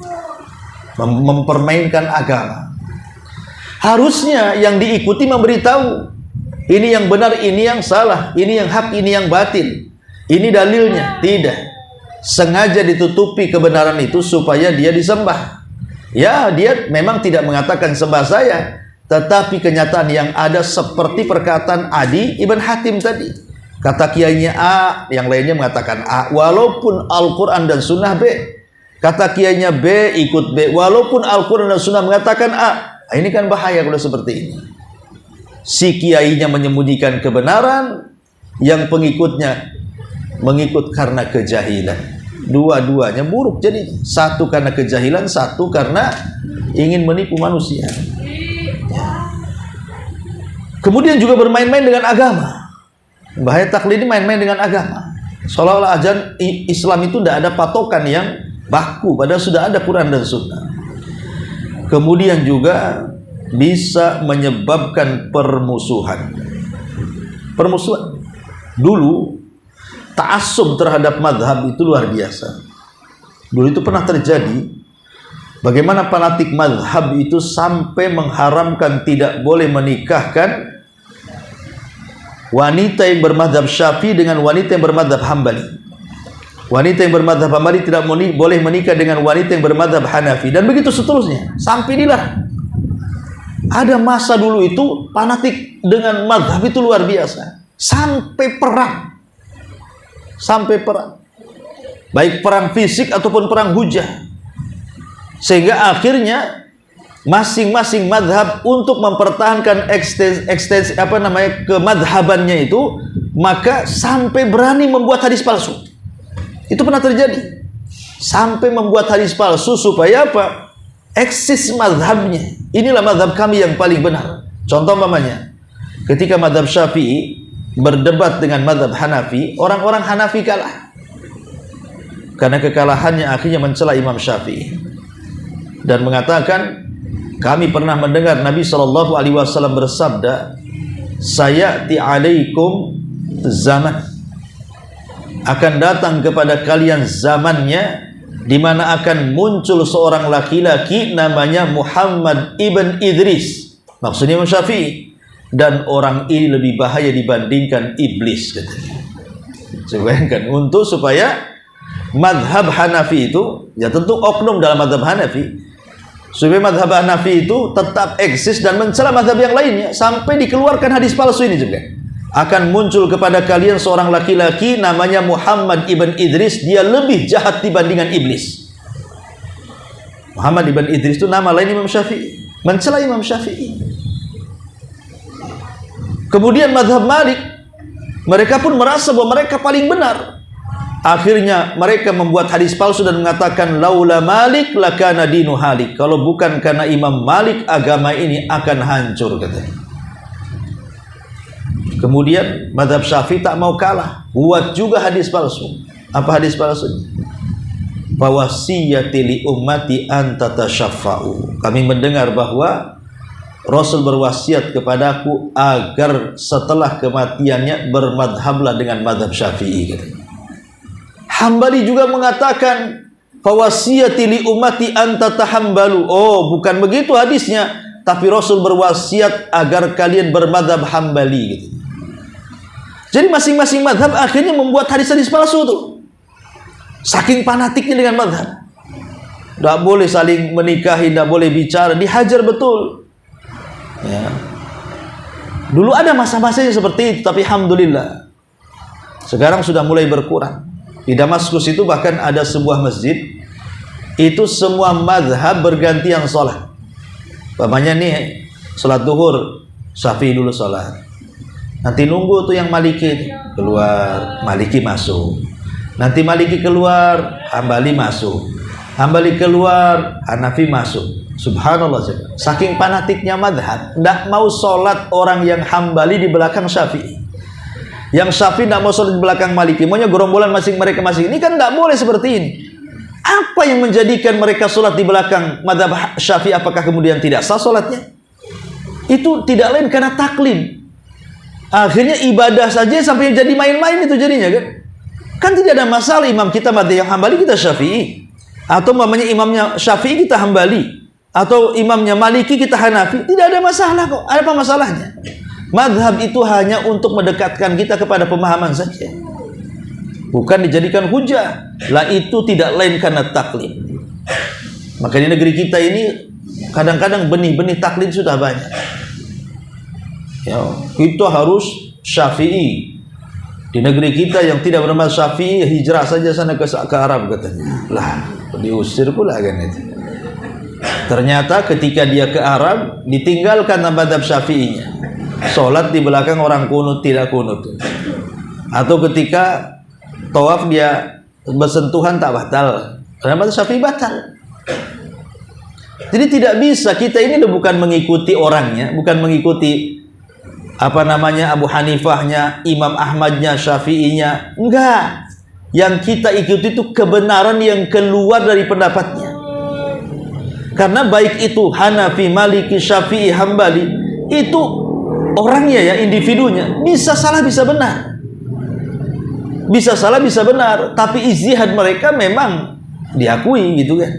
Speaker 2: mempermainkan agama. Harusnya yang diikuti memberitahu ini yang benar, ini yang salah, ini yang hak, ini yang batil, ini dalilnya. Tidak, sengaja ditutupi kebenaran itu supaya dia disembah. Ya, dia memang tidak mengatakan sembah saya, tetapi kenyataan yang ada seperti perkataan Adi Ibn Hatim tadi. Kata kiainya A, yang lainnya mengatakan A, walaupun Al-Quran dan Sunnah B. Kata kiainya B, ikut B, walaupun Al-Quran dan Sunnah mengatakan A. Nah, ini kan bahaya kalau seperti ini. Si kiainya menyembunyikan kebenaran, yang pengikutnya mengikut karena kejahilan. Dua-duanya buruk jadi. Satu karena kejahilan, satu karena ingin menipu manusia. Kemudian juga bermain-main dengan agama. Bahaya taklid ini main-main dengan agama. Seolah-olah ajaran Islam itu tidak ada patokan yang baku, padahal sudah ada Quran dan Sunnah. Kemudian juga bisa menyebabkan permusuhan. Permusuhan. Dulu ta'assub terhadap madhab itu luar biasa. Dulu itu pernah terjadi, bagaimana fanatik madhab itu sampai mengharamkan tidak boleh menikahkan wanita yang bermadhab Syafi'i dengan wanita yang bermadhab Hambali. Wanita yang bermadhab Hambali tidak boleh menikah dengan wanita yang bermadhab Hanafi, dan begitu seterusnya sampai dilarang. Ada masa dulu itu fanatik dengan madhab itu luar biasa, sampai perang. Sampai perang, baik perang fisik ataupun perang hujah, sehingga akhirnya masing-masing madhab untuk mempertahankan ekstensi kemadhabannya itu, maka sampai berani membuat hadis palsu. Itu pernah terjadi, sampai membuat hadis palsu supaya apa? Eksis madhabnya. Inilah madhab kami yang paling benar. Contoh umpamanya, ketika madhab Syafi'i berdebat dengan madhab Hanafi, orang-orang Hanafi kalah. Karena kekalahannya akhirnya mencela Imam Syafi'i dan mengatakan, kami pernah mendengar Nabi SAW bersabda, sayati alaikum zaman, akan datang kepada kalian zamannya di mana akan muncul seorang laki-laki namanya Muhammad ibn Idris, maksudnya Imam Syafi'i, dan orang ini lebih bahaya dibandingkan iblis, katanya. Bayangkan, untuk supaya madhab Hanafi itu, ya tentu oknum dalam madhab Hanafi, supaya madhab Hanafi itu tetap eksis dan mencela madhab yang lainnya, sampai dikeluarkan hadis palsu ini juga. Akan muncul kepada kalian seorang laki-laki namanya Muhammad ibn Idris, dia lebih jahat dibandingkan iblis. Muhammad ibn Idris itu nama lain Imam Syafi'i, mencela Imam Syafi'i. Kemudian madhab Malik, mereka pun merasa bahwa mereka paling benar. Akhirnya mereka membuat hadis palsu dan mengatakan, laula Malik lakana dinu halik. Kalau bukan karena Imam Malik, agama ini akan hancur, katanya. Kemudian madhab Syafi'i tak mau kalah, buat juga hadis palsu. Apa hadis palsu? Fawasiyati li ummati an tatasyaffa'u. Kami mendengar bahwa Rasul berwasiat kepadaku agar setelah kematiannya bermadhablah dengan madhab Syafi'i. Hambali juga mengatakan, fawasiyati li ummati an tatahambalu. Oh, bukan begitu hadisnya, tapi Rasul berwasiat agar kalian bermadhab Hambali, gitu. Jadi masing-masing madhab akhirnya membuat hadis-hadis palsu tuh. Saking fanatiknya dengan mazhab. Tidak boleh saling menikahi, tidak boleh bicara, dihajar betul. Ya. Dulu ada masa-masanya seperti itu, tapi alhamdulillah sekarang sudah mulai berkurang. Di Damaskus itu bahkan ada sebuah masjid, itu semua mazhab bergantian sholat. Bapaknya nih sholat duhur, Syafi'i dulu sholat. Nanti nunggu tuh yang Maliki keluar, Maliki masuk. Nanti Maliki keluar, Hambali masuk. Hambali keluar, Hanafi masuk. Subhanallah, saking fanatiknya mazhab, tidak mau sholat orang yang Hambali di belakang Syafi'i. Yang Syafi'i tidak mau sholat di belakang Maliki, maunya gerombolan masing-masing. Ini kan tidak boleh seperti ini. Apa yang menjadikan mereka sholat di belakang mazhab Syafi'i? Apakah kemudian tidak sah sholatnya? Itu tidak lain karena taklid. Akhirnya ibadah saja sampai jadi main-main itu jadinya kan? Kan tidak ada masalah imam kita mazhab yang Hambali, kita Syafi'i. Atau mamanya imamnya Syafi'i, kita Hambali. Atau imamnya Maliki, kita Hanafi. Tidak ada masalah kok. Apa masalahnya? Mazhab itu hanya untuk mendekatkan kita kepada pemahaman saja, bukan dijadikan hujah. Lah itu tidak lain karena taklid. Maka di negeri kita ini kadang-kadang benih-benih taklid sudah banyak. Ya, kita harus Syafi'i. Di negeri kita yang tidak bernama Syafi'i, hijrah saja sana ke Arab katanya. Lah, diusir pula kan itu. Ternyata ketika dia ke Arab, ditinggalkan mazhab Syafi'inya. Sholat di belakang orang kunut, tidak kunut. Atau ketika tawaf dia bersentuhan tak batal. Karena mazhab Syafi'i batal. Jadi tidak bisa, kita ini bukan mengikuti orangnya, bukan mengikuti apa namanya Abu Hanifahnya, Imam Ahmadnya, Syafi'inya. Enggak. Yang kita ikuti itu kebenaran yang keluar dari pendapatnya. Karena baik itu Hanafi, Maliki, Syafi'i, Hambali, itu orangnya ya, individunya bisa salah bisa benar. Bisa salah bisa benar, tapi ijtihad mereka memang diakui gitu kan.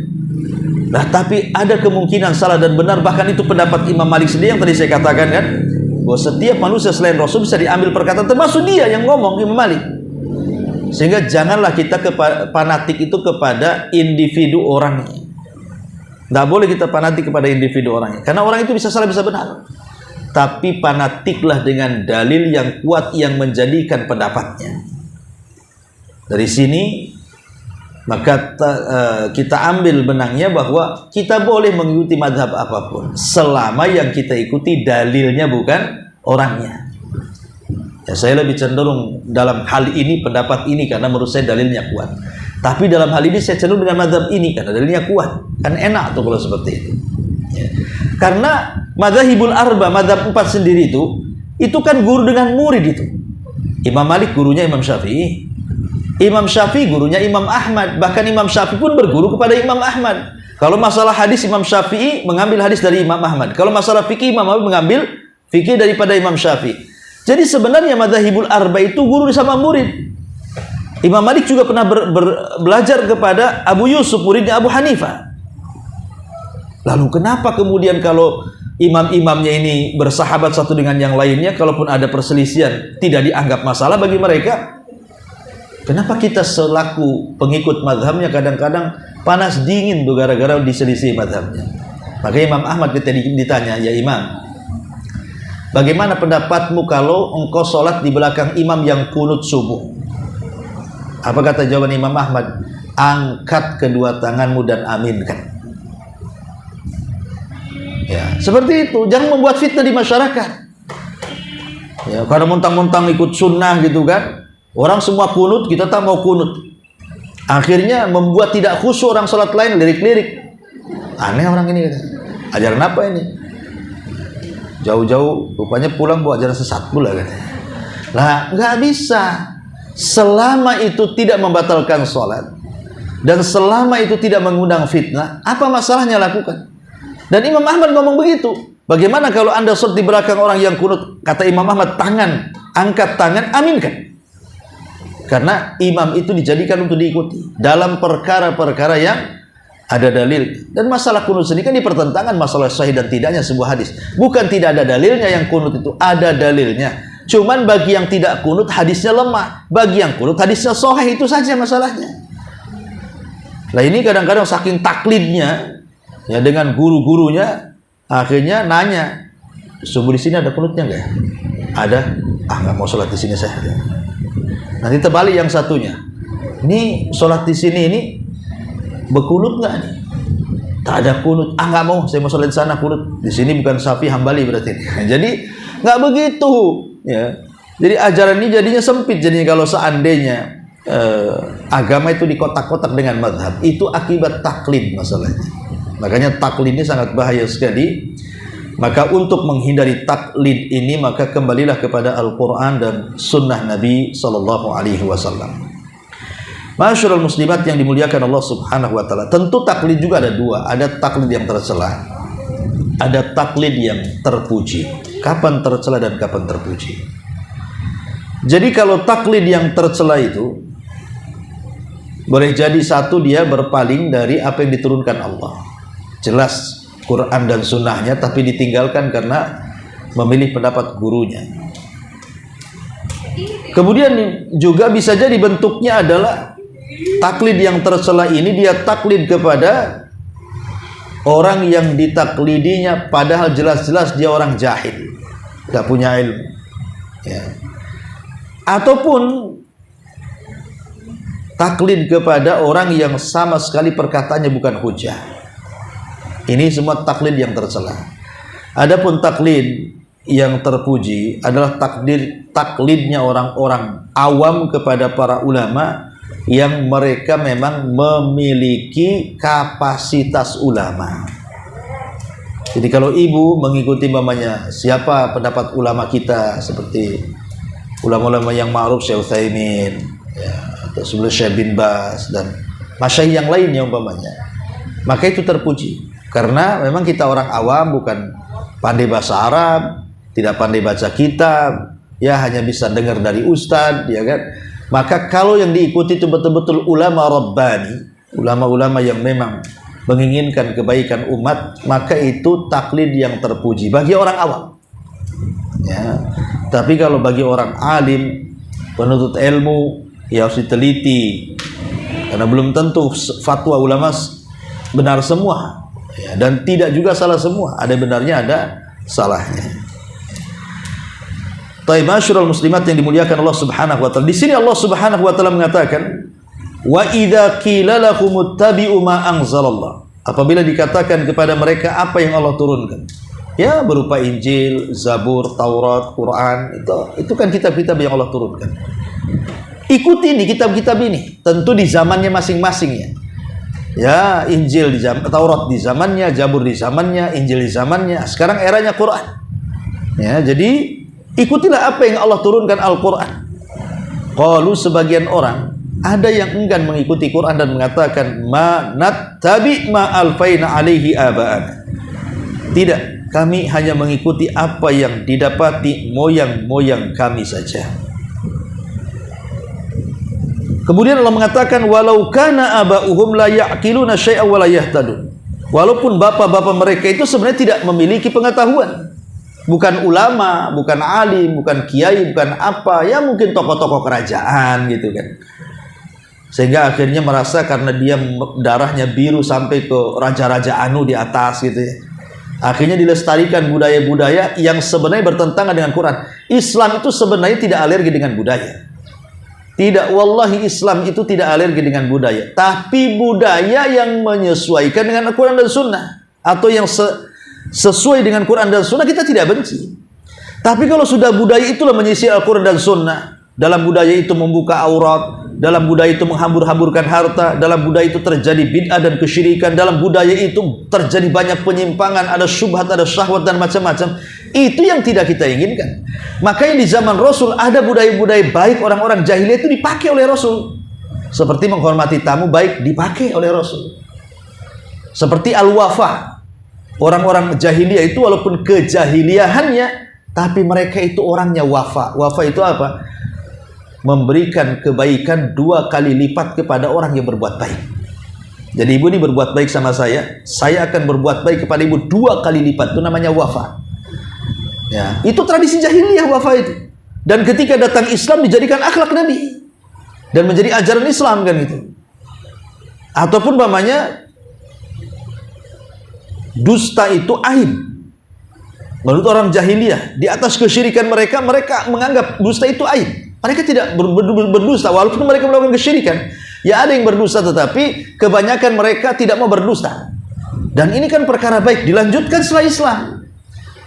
Speaker 2: Nah, tapi ada kemungkinan salah dan benar, bahkan itu pendapat Imam Malik sendiri yang tadi saya katakan kan, bahwa setiap manusia selain Rasul bisa diambil perkataan, termasuk dia yang ngomong, Imam Malik. Sehingga janganlah kita fanatik itu kepada individu orangnya. Tidak boleh kita fanatik kepada individu orangnya, karena orang itu bisa salah bisa benar. Tapi fanatiklah dengan dalil yang kuat yang menjadikan pendapatnya. Dari sini maka kita ambil benangnya bahwa kita boleh mengikuti mazhab apapun selama yang kita ikuti dalilnya bukan orangnya. Ya, saya lebih cenderung dalam hal ini pendapat ini karena menurut saya dalilnya kuat. Tapi dalam hal ini saya cenderung dengan mazhab ini karena dalilnya kuat. Kan enak tuh kalau seperti itu. Ya. Karena madzhabul arba, mazhab 4 sendiri itu kan guru dengan murid itu. Imam Malik gurunya Imam Syafi'i. Imam Syafi'i gurunya Imam Ahmad. Bahkan Imam Syafi'i pun berguru kepada Imam Ahmad. Kalau masalah hadis, Imam Syafi'i mengambil hadis dari Imam Ahmad. Kalau masalah fikih, Imam Ahmad mengambil fikih daripada Imam Syafi'i. Jadi sebenarnya madzhabul arba itu guru sama murid. Imam Malik juga pernah belajar kepada Abu Yusuf, muridnya Abu Hanifah. Lalu kenapa kemudian kalau imam-imamnya ini bersahabat satu dengan yang lainnya, kalaupun ada perselisihan tidak dianggap masalah bagi mereka? Kenapa kita selaku pengikut mazhabnya kadang-kadang panas dingin tuh gara-gara diselisih mazhabnya? Maka Imam Ahmad ketika ditanya, ya Imam, bagaimana pendapatmu kalau engkau sholat di belakang imam yang kunut subuh? Apa kata jawaban Imam Ahmad? Angkat kedua tanganmu dan aminkan. Ya, seperti itu. Jangan membuat fitnah di masyarakat. Ya, karena mentang-mentang ikut sunnah gitu kan. Orang semua kunut, kita tak mau kunut. Akhirnya membuat tidak khusyuk orang sholat lain, lirik-lirik. Aneh orang ini. Ajaran apa ini? Jauh-jauh rupanya pulang bawa ajaran sesat pula katanya. Lah, nggak bisa. Selama itu tidak membatalkan sholat dan selama itu tidak mengundang fitnah, apa masalahnya lakukan? Dan Imam Ahmad ngomong begitu. Bagaimana kalau anda sholat di belakang orang yang kunut? Kata Imam Ahmad, tangan, angkat tangan, aminkan. Karena imam itu dijadikan untuk diikuti dalam perkara-perkara yang ada dalil. Dan masalah kunut sendiri kan dipertentangan masalah sahih dan tidaknya sebuah hadis. Bukan tidak ada dalilnya yang kunut itu, ada dalilnya. Cuman bagi yang tidak kunut hadisnya lemah, bagi yang kunut hadisnya sahih, itu saja masalahnya. Lah ini kadang-kadang saking taklidnya ya dengan guru-gurunya, akhirnya nanya, subuh di sini ada kunutnya nggak? Ada. Ah, nggak mau sholat di sini saya. Nanti terbalik yang satunya. Ini sholat di sini ini berkunut nggak nih? Tak ada kunut. Ah, nggak mau, saya mau sholat di sana kunut. Di sini bukan Syafi'i Hambali berarti. Jadi nggak begitu. Ya. Jadi ajaran ini jadinya sempit. Jadi kalau seandainya agama itu dikotak-kotak dengan mazhab, itu akibat taklid masalahnya. Makanya taklid ini sangat bahaya sekali. Maka untuk menghindari taklid ini, maka kembalilah kepada Al-Quran dan Sunnah Nabi Sallallahu Alaihi Wasallam. Masyarul muslimat yang dimuliakan Allah Subhanahu Wa Taala. Tentu taklid juga ada dua. Ada taklid yang tercela, ada taklid yang terpuji. Kapan tercela dan kapan terpuji? Jadi kalau taklid yang tercela itu, boleh jadi satu, dia berpaling dari apa yang diturunkan Allah. Jelas Quran dan sunnahnya, tapi ditinggalkan karena memilih pendapat gurunya. Kemudian juga bisa jadi bentuknya adalah taklid yang tercela ini, dia taklid kepada orang yang ditaklidinya, padahal jelas-jelas dia orang jahil, gak punya ilmu ya. Ataupun taklid kepada orang yang sama sekali perkataannya bukan hujah. Ini semua taklid yang tercela. Adapun taklid yang terpuji adalah taklidnya orang-orang awam kepada para ulama yang mereka memang memiliki kapasitas ulama. Jadi kalau ibu mengikuti mamanya, siapa pendapat ulama kita, seperti ulama-ulama yang ma'ruf, Syekh Utsaimin ya, atau sebelum Syekh bin Baz dan masyayikh yang lainnya umpamanya, maka itu terpuji. Karena memang kita orang awam, bukan pandai bahasa Arab, tidak pandai baca kitab, ya hanya bisa dengar dari ustadz, ya kan. Maka kalau yang diikuti itu betul-betul ulama rabbani, ulama-ulama yang memang menginginkan kebaikan umat, maka itu taklid yang terpuji bagi orang awam. Ya. Tapi kalau bagi orang alim, penuntut ilmu, ya harus diteliti, karena belum tentu fatwa ulama benar semua. Ya, dan tidak juga salah semua, ada benarnya, ada salahnya. Taib masyarul muslimat yang dimuliakan Allah Subhanahu wa taala. Di sini Allah Subhanahu wa taala mengatakan, wa idza qila lahum ittabi'u ma anzalallah. Apabila dikatakan kepada mereka apa yang Allah turunkan, ya berupa Injil, Zabur, Taurat, Quran, itu kan kitab-kitab yang Allah turunkan. Ikuti ini kitab-kitab ini, tentu di zamannya masing-masing ya. Ya, Injil di zaman, Taurat di zamannya, Zabur di zamannya, Injil di zamannya. Sekarang eranya Quran. Ya, jadi ikutilah apa yang Allah turunkan, Al-Quran. Qalu, sebagian orang ada yang enggan mengikuti Quran dan mengatakan, ma nattabi ma alfaina alaihi aba'ana. Tidak, kami hanya mengikuti apa yang didapati moyang-moyang kami saja. Kemudian Allah mengatakan, walau kana aba'uhum la ya'qiluna syai'an wa la yahtadun. Walaupun bapak-bapak mereka itu sebenarnya tidak memiliki pengetahuan, bukan ulama, bukan alim, bukan kiai, bukan apa, ya mungkin tokoh-tokoh kerajaan gitu kan. Sehingga akhirnya merasa karena dia darahnya biru sampai ke raja-raja anu di atas gitu ya. Akhirnya dilestarikan budaya-budaya yang sebenarnya bertentangan dengan Quran. Islam itu sebenarnya tidak alergi dengan budaya. Tidak, wallahi Islam itu tidak alergi dengan budaya. Tapi budaya yang menyesuaikan dengan Al-Quran dan Sunnah, atau yang sesuai dengan Quran dan Sunnah, kita tidak benci. Tapi kalau sudah budaya itulah menyisir Al-Quran dan Sunnah, dalam budaya itu membuka aurat, dalam budaya itu menghambur-hamburkan harta, dalam budaya itu terjadi bid'ah dan kesyirikan, dalam budaya itu terjadi banyak penyimpangan, ada syubhat, ada syahwat dan macam-macam. Itu yang tidak kita inginkan. Makanya di zaman Rasul ada budaya-budaya baik orang-orang jahiliyah itu dipakai oleh Rasul. Seperti menghormati tamu baik dipakai oleh Rasul. Seperti al-wafa. Orang-orang jahiliyah itu walaupun kejahiliahannya, tapi mereka itu orangnya wafa. Wafa itu apa? Memberikan kebaikan 2 kali lipat kepada orang yang berbuat baik. Jadi ibu ini berbuat baik sama saya akan berbuat baik kepada ibu 2 kali lipat. Itu namanya wafa. Ya, itu tradisi jahiliyah wafa itu. Dan ketika datang Islam dijadikan akhlak Nabi dan menjadi ajaran Islam kan itu. Ataupun umpamanya dusta itu aib. Menurut orang jahiliyah, di atas kesyirikan mereka menganggap dusta itu aib. Mereka tidak berdusta walaupun mereka melakukan kesyirikan. Ya ada yang berdusta, tetapi kebanyakan mereka tidak mau berdusta. Dan ini kan perkara baik, dilanjutkan setelah Islam.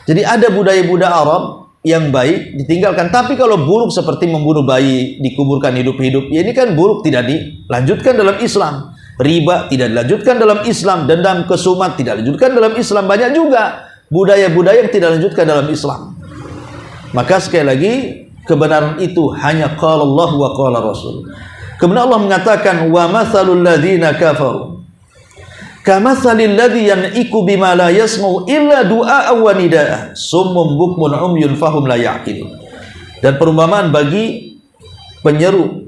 Speaker 2: Jadi ada budaya-budaya Arab yang baik ditinggalkan. Tapi kalau buruk seperti membunuh bayi, dikuburkan hidup-hidup, ya ini kan buruk, tidak dilanjutkan dalam Islam. Riba tidak dilanjutkan dalam Islam. Dendam, kesumat tidak dilanjutkan dalam Islam. Banyak juga budaya-budaya yang tidak dilanjutkan dalam Islam. Maka sekali lagi, kebenaran itu hanya qala Allah wa qala Rasul. Kemudian Allah mengatakan, wa mathalul ladzina kafaru kamathalil ladzi yan'iku bima la yasma'u illa du'a wa nidaa summum bukmun umyun fahum la ya'qilun. Dan perumpamaan bagi penyeru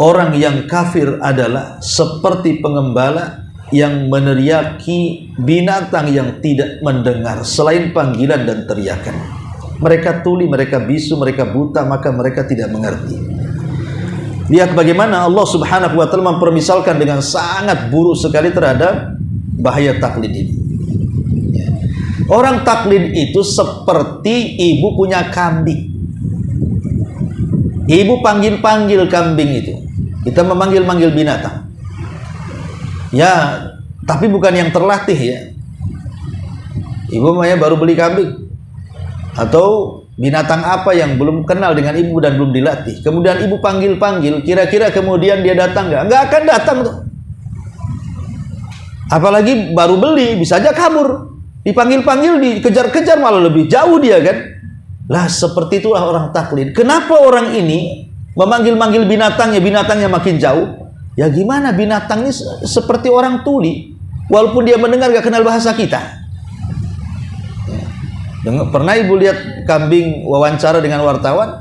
Speaker 2: orang yang kafir adalah seperti pengembala yang meneriaki binatang yang tidak mendengar selain panggilan dan teriakan. Mereka tuli, mereka bisu, mereka buta, maka mereka tidak mengerti. Lihat bagaimana Allah Subhanahu wa ta'ala mempermisalkan dengan sangat buruk sekali terhadap bahaya taklid ini. Orang taklid itu seperti ibu punya kambing. Ibu panggil-panggil kambing itu. Kita memanggil-manggil binatang. Ya, tapi bukan yang terlatih ya. Ibu baru beli kambing atau binatang apa yang belum kenal dengan ibu dan belum dilatih. Kemudian ibu panggil-panggil, kira-kira kemudian dia datang nggak? Nggak akan datang tuh. Apalagi baru beli, bisa aja kabur. Dipanggil-panggil, dikejar-kejar, malah lebih jauh dia kan. Lah seperti itulah orang taklid. Kenapa orang ini memanggil-manggil binatangnya makin jauh? Ya gimana, binatang ini seperti orang tuli. Walaupun dia mendengar nggak kenal bahasa kita. Pernah ibu lihat kambing wawancara dengan wartawan?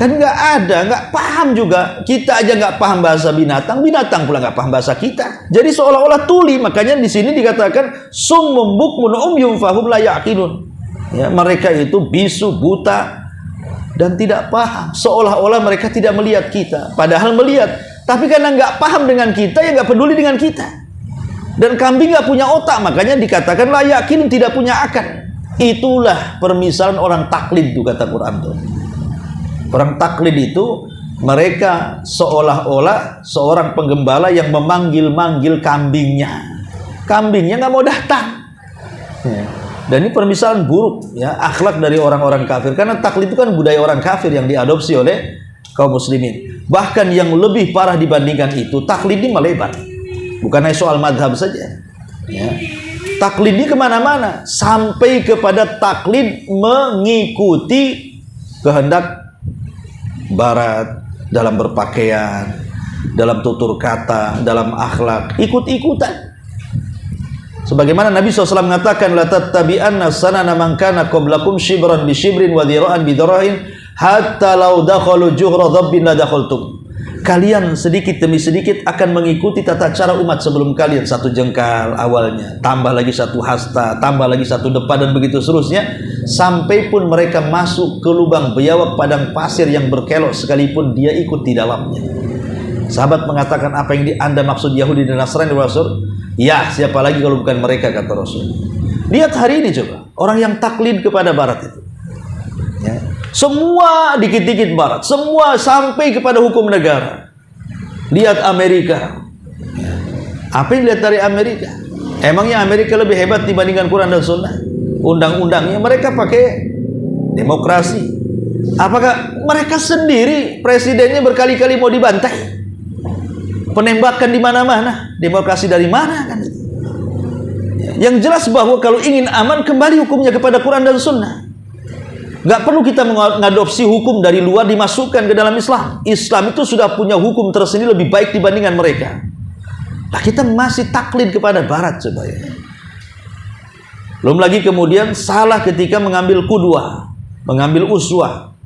Speaker 2: Kan nggak ada, nggak paham juga. Kita aja nggak paham bahasa binatang, binatang pula nggak paham bahasa kita. Jadi seolah-olah tuli. Makanya di sini dikatakan summum bukmun umyun fahum la ya'qilun. Ya, mereka itu bisu, buta dan tidak paham. Seolah-olah mereka tidak melihat kita, padahal melihat. Tapi karena nggak paham dengan kita, ya nggak peduli dengan kita. Dan kambing nggak punya otak, makanya dikatakan la ya'qilun, tidak punya akal. Itulah permisalan orang taklid itu, kata Quran tuh. Orang taklid itu mereka seolah-olah seorang penggembala yang memanggil-manggil kambingnya. Kambingnya nggak mau datang. Ya. Dan ini permisalan buruk ya, akhlak dari orang-orang kafir. Karena taklid itu kan budaya orang kafir yang diadopsi oleh kaum muslimin. Bahkan yang lebih parah dibandingkan itu, taklid ini melebar. Bukan hanya soal madhab saja. Ya. Taklid ini kemana-mana, sampai kepada taklid mengikuti kehendak barat dalam berpakaian, dalam tutur kata, dalam akhlak, ikut-ikutan. Sebagaimana Nabi SAW mengatakan, la tattabi'anna sanana man kana qablakum shibran bi shibrin wa dhira'an bi dhira'in hatta law dakhalu juhra dhabbin la dakhaltum. Kalian sedikit demi sedikit akan mengikuti tata cara umat sebelum kalian. Satu jengkal awalnya, tambah lagi satu hasta, tambah lagi satu depan, dan begitu seterusnya. Sampai pun mereka masuk ke lubang biawak padang pasir yang berkelok sekalipun dia ikut di dalamnya. Sahabat mengatakan, apa yang Anda maksud Yahudi dan Nasrani, Rasul? Ya, siapa lagi kalau bukan mereka, kata Rasul. Lihat hari ini coba, orang yang taklid kepada barat itu. Ya. Semua dikit-dikit barat, semua sampai kepada hukum negara. Lihat Amerika. Apa yang lihat dari Amerika? Emangnya Amerika lebih hebat dibandingkan Quran dan Sunnah? Undang-undangnya mereka pakai demokrasi. Apakah mereka sendiri presidennya berkali-kali mau dibantai? Penembakan di mana-mana. Demokrasi dari mana kan? Yang jelas bahwa kalau ingin aman, kembali hukumnya kepada Quran dan Sunnah. Nggak perlu kita mengadopsi hukum dari luar dimasukkan ke dalam Islam. Islam itu sudah punya hukum tersendiri lebih baik dibandingkan mereka. Nah, kita masih taklid kepada barat coba ya. Belum lagi kemudian salah ketika mengambil qudwah, mengambil uswah.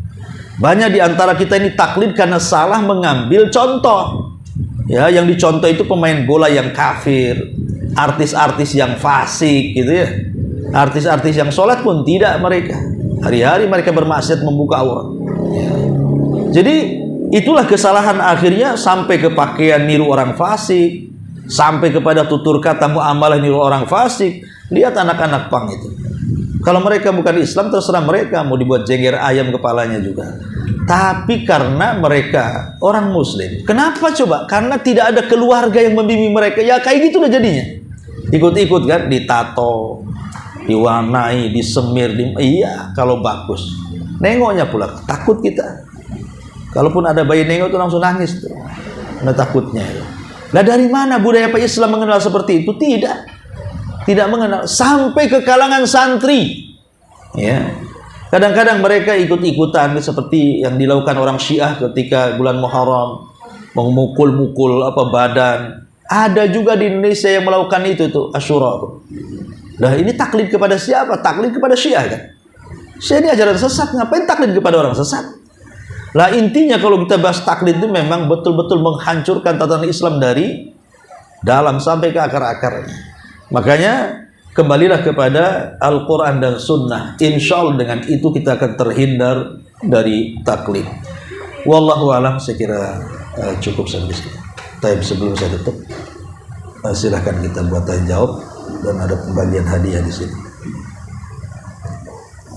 Speaker 2: Banyak di antara kita ini taklid karena salah mengambil contoh. Ya, yang dicontoh itu pemain bola yang kafir, artis-artis yang fasik gitu ya. Artis-artis yang sholat pun tidak mereka. Hari-hari mereka bermaksiat, membuka aurat. Ya. Jadi itulah kesalahan akhirnya sampai ke pakaian niru orang fasik, sampai kepada tutur kata muamalah niru orang fasik. Lihat anak-anak pang itu. Kalau mereka bukan Islam, terserah mereka, mau dibuat jeger ayam kepalanya juga. Tapi karena mereka orang Muslim, kenapa coba? Karena tidak ada keluarga yang membimbing mereka. Ya kayak gitu udah jadinya. Ikut-ikut kan, ditato, diwarnai, disemir, iya kalau bagus. Nengoknya pula takut kita. Kalaupun ada bayi nengok itu langsung nangis tuh. Nah takutnya. Nah dari mana budaya Islam mengenal seperti itu? Tidak mengenal, sampai ke kalangan santri. Ya. Kadang-kadang mereka ikut-ikutan seperti yang dilakukan orang Syiah ketika bulan Muharram, memukul-mukul badan. Ada juga di Indonesia yang melakukan itu tuh, Asyura. Nah, ini taklid kepada siapa? Taklid kepada Syiah kan? Syiah ini ajaran sesat, ngapain taklid kepada orang sesat? Lah intinya kalau kita bahas taklid itu memang betul-betul menghancurkan tatanan Islam dari dalam sampai ke akar-akarnya. Makanya kembalilah kepada Al-Quran dan Sunnah. Insya Allah dengan itu kita akan terhindar dari taklid. Wallahu a'lam, saya kira cukup sampai sini. Tapi sebelum saya tutup, silahkan kita buat tanya jawab dan ada pembagian hadiah di sini.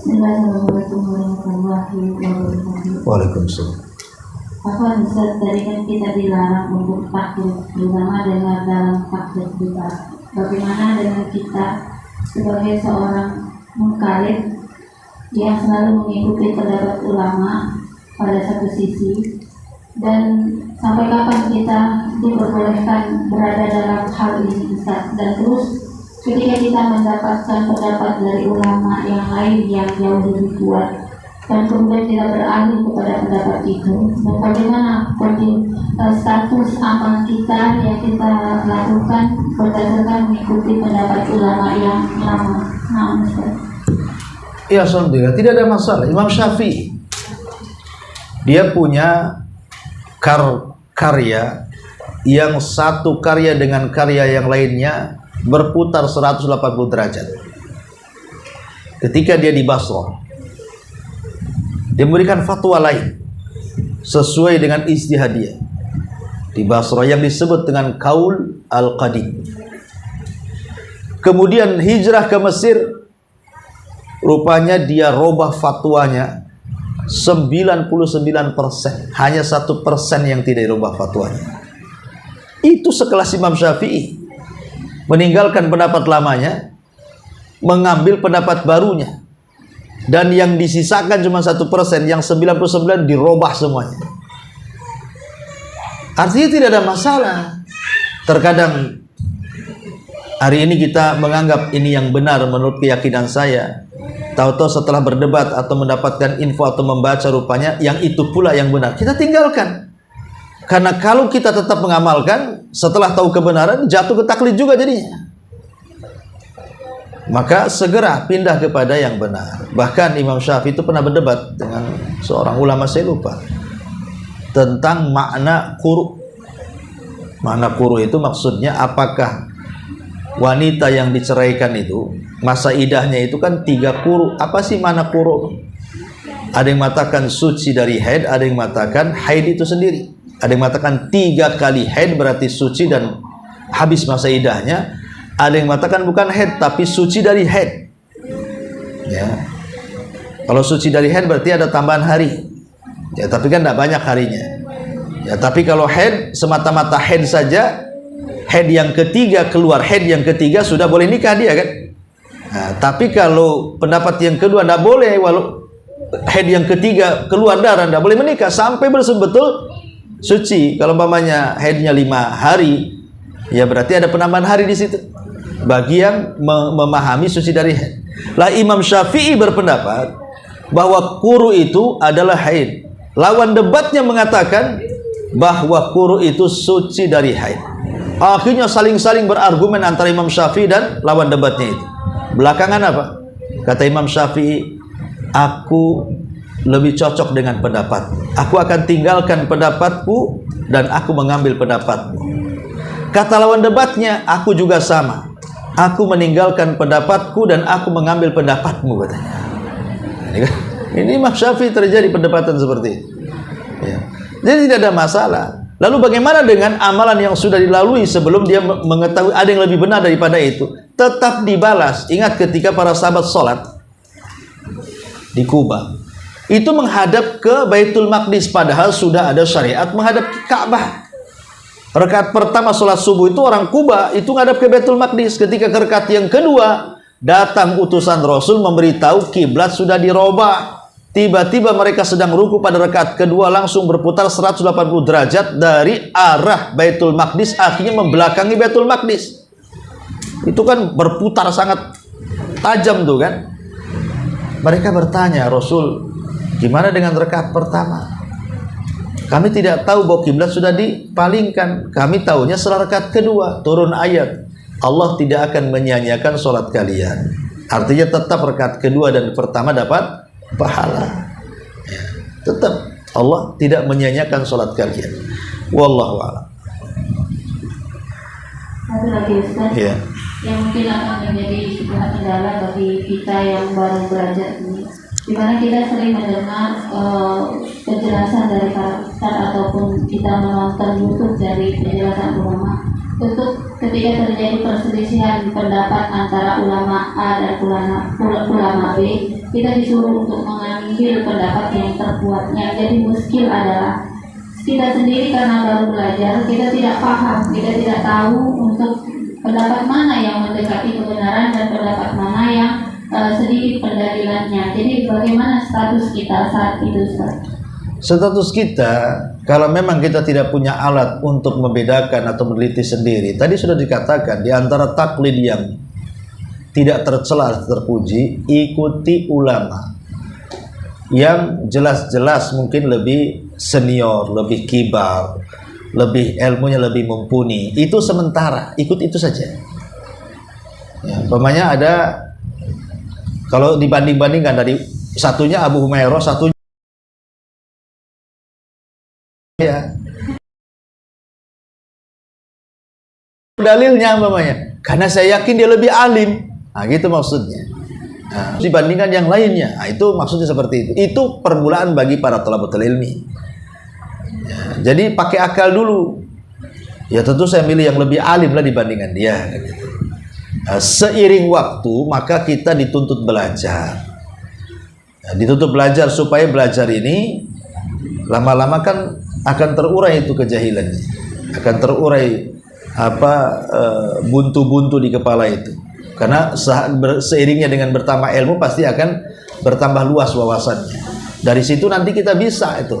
Speaker 1: Assalamualaikum warahmatullahi wabarakatuh.
Speaker 2: Waalaikumsalam.
Speaker 1: Apa Ustaz, tadi kan kita dilarang untuk taklid, terutama dengan dalam taklid kita. Bagaimana dengan kita sebagai seorang muqallid yang selalu mengikuti pendapat ulama pada satu sisi, dan sampai kapan kita diperbolehkan berada dalam hal ini Ustaz? Dan terus ketika kita mendapatkan pendapat dari ulama yang lain yang jauh lebih kuat dan kemudian kita beralih kepada pendapat itu, dan bagaimana status amal kita yang kita lakukan berdasarkan mengikuti pendapat ulama yang lama.
Speaker 2: Ya, alhamdulillah tidak ada masalah. Imam Syafi'i dia punya karya yang satu karya dengan karya yang lainnya berputar 180 derajat. Ketika dia di Basrah, dia memberikan fatwa lain sesuai dengan ijtihadiyah di Basrah yang disebut dengan Qaul Al-Qadim. Kemudian hijrah ke Mesir, rupanya dia robah fatwanya 99%, hanya 1% yang tidak dirubah fatwanya. Itu sekelas Imam Syafi'i, meninggalkan pendapat lamanya, mengambil pendapat barunya, dan yang disisakan cuma 1%, yang 99 dirubah semuanya. Artinya tidak ada masalah. Terkadang hari ini kita menganggap ini yang benar menurut keyakinan saya, tahu-tahu setelah berdebat atau mendapatkan info atau membaca rupanya yang itu pula yang benar, kita tinggalkan. Karena kalau kita tetap mengamalkan setelah tahu kebenaran, jatuh ke taklid juga jadinya. Maka segera pindah kepada yang benar. Bahkan Imam Syafi'i itu pernah berdebat dengan seorang ulama, saya lupa, tentang makna quru. Makna quru itu maksudnya apakah wanita yang diceraikan itu masa idahnya itu kan 3 quru. Apa sih makna quru? Ada yang mengatakan suci dari haid, ada yang mengatakan haid itu sendiri. Ada yang mengatakan 3 kali haid berarti suci dan habis masa idahnya. Ada yang mengatakan bukan haid tapi suci dari haid. Ya. Kalau suci dari haid berarti ada tambahan hari. Ya, tapi kan tidak banyak harinya. Ya, tapi kalau haid semata-mata haid saja, haid yang ketiga keluar, haid yang ketiga sudah boleh nikah dia kan. Nah, tapi kalau pendapat yang kedua tidak boleh, walau haid yang ketiga keluar darah tidak boleh menikah sampai betul-betul suci. Kalau umpamanya haidnya 5 hari, ya berarti ada penambahan hari di situ. Bagi yang memahami suci dari haid. Lah Imam Syafi'i berpendapat bahwa quru itu adalah haid. Lawan debatnya mengatakan bahwa quru itu suci dari haid. Akhirnya saling-saling berargumen antara Imam Syafi'i dan lawan debatnya itu. Belakangan apa? Kata Imam Syafi'i, aku lebih cocok dengan pendapat. Aku akan tinggalkan pendapatku dan aku mengambil pendapatmu. Kata lawan debatnya, aku juga sama. Aku meninggalkan pendapatku dan aku mengambil pendapatmu, katanya. Ini Imam Syafi'i terjadi perdebatan seperti itu. Ya. Jadi tidak ada masalah. Lalu bagaimana dengan amalan yang sudah dilalui sebelum dia mengetahui ada yang lebih benar daripada itu? Tetap dibalas. Ingat ketika para sahabat sholat di Kuba, itu menghadap ke Baitul Maqdis, padahal sudah ada syariat menghadap ke Ka'bah. Rakaat pertama sholat subuh itu orang Kuba itu menghadap ke Baitul Maqdis. Ketika ke rakaat yang kedua, datang utusan Rasul memberitahu kiblat sudah dirobah. Tiba-tiba mereka sedang ruku pada rakaat kedua, langsung berputar 180 derajat dari arah Baitul Maqdis, akhirnya membelakangi Baitul Maqdis. Itu kan berputar sangat tajam tuh kan. Mereka bertanya, Rasul, gimana dengan rakaat pertama? Kami tidak tahu bahwa kiblat sudah dipalingkan. Kami tahunya setelah rakaat kedua turun ayat, Allah tidak akan menyia-nyiakan sholat kalian. Artinya tetap rakaat kedua dan pertama dapat pahala. Ya, tetap Allah tidak menyia-nyiakan sholat kalian. Wallahu a'lam.
Speaker 1: Satu lagi Ustaz,
Speaker 2: Ya.
Speaker 1: yang mungkin akan menjadi sebuah kendala bagi kita yang baru belajar ini, di mana kita sering mendengar penjelasan dari para ustaz ataupun kita menonton YouTube dari penjelasan ulama. Untuk ketika terjadi perselisihan pendapat antara ulama A dan ulama B, kita disuruh untuk mengambil pendapat yang terkuatnya. Jadi muskil adalah kita sendiri karena baru belajar, kita tidak paham, kita tidak tahu untuk pendapat mana yang mendekati kebenaran dan pendapat mana yang sedikit pendalilannya. Jadi bagaimana status kita saat itu, Ustaz?
Speaker 2: Status kita, kalau memang kita tidak punya alat untuk membedakan atau meneliti sendiri, tadi sudah dikatakan di antara taklid yang tidak tercela terpuji, ikuti ulama yang jelas-jelas mungkin lebih senior, lebih kibar, lebih ilmunya lebih mumpuni. Itu sementara, ikut itu saja. Ya, umpamanya ada, kalau dibanding-bandingkan dari satunya Abu Humairah, satunya ya. Dalilnya umpamanya, karena saya yakin dia lebih alim. Nah, gitu maksudnya. Nah, dibandingkan yang lainnya. Nah, itu maksudnya seperti itu. Itu permulaan bagi para thalabatul ilmi. Ya, jadi pakai akal dulu. Ya tentu saya milih yang lebih alim lah dibandingkan dia. Gitu. Nah, seiring waktu maka kita dituntut belajar. Nah, dituntut belajar supaya belajar ini lama-lama kan akan terurai itu kejahilannya, akan terurai buntu-buntu di kepala itu, karena seiringnya dengan bertambah ilmu pasti akan bertambah luas wawasannya. Dari situ nanti kita bisa itu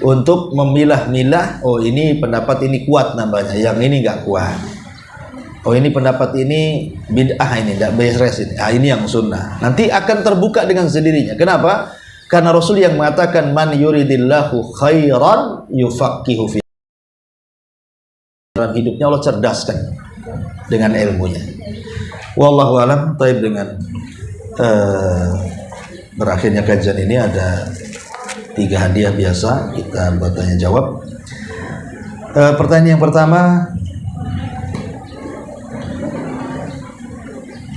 Speaker 2: untuk memilah-milah, oh ini pendapat ini kuat namanya, yang ini nggak kuat, oh ini pendapat ini bid'ah, ini tidak beres ini, ini yang sunnah. Nanti akan terbuka dengan sendirinya. Kenapa? Karena Rasul yang mengatakan man yuridillahu khairan yufaqihu fi. Dalam hidupnya Allah cerdaskan dengan ilmunya. Wallahu alam. Taib, dengan berakhirnya kajian ini ada 3 hadiah biasa kita bertanya jawab. Pertanyaan yang pertama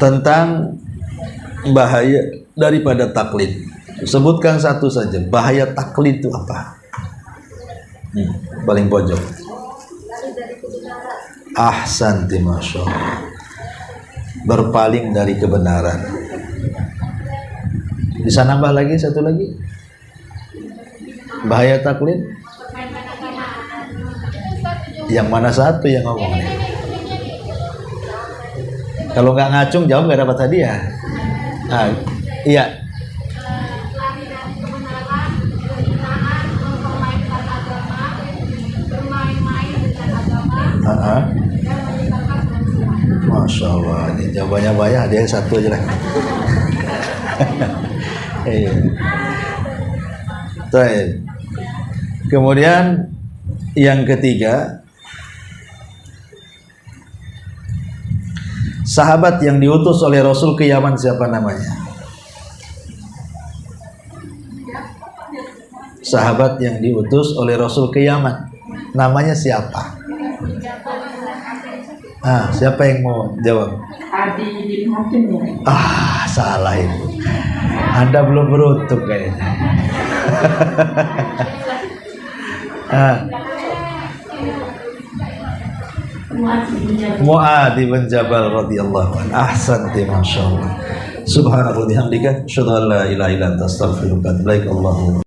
Speaker 2: tentang bahaya daripada taklid. Sebutkan satu saja, bahaya taklid itu apa? Paling pojok. Ahsanti, masya Allah. Berpaling dari kebenaran. Bisa nambah lagi satu lagi? Bahaya taklid? Yang mana satu yang ngomong? Kalau nggak ngacung jawab nggak dapat hadiah. Iya. Masya Allah, ini jawabannya banyak, ada yang satu aja lah. Kemudian yang ketiga, sahabat yang diutus oleh Rasul ke Yaman siapa namanya? Sahabat yang diutus oleh Rasul ke Yaman namanya siapa? Siapa yang mau jawab?
Speaker 1: Adi bin Hatim ya?
Speaker 2: Salah itu. Anda belum beruntung kayaknya. Mu'adz bin Jabal radhiyallahu anhu. Ahsanti masyaallah. Subhanallah bihamdika asyhadu an la ilaha illa anta astaghfiruka wa atubu ilaik. Allahu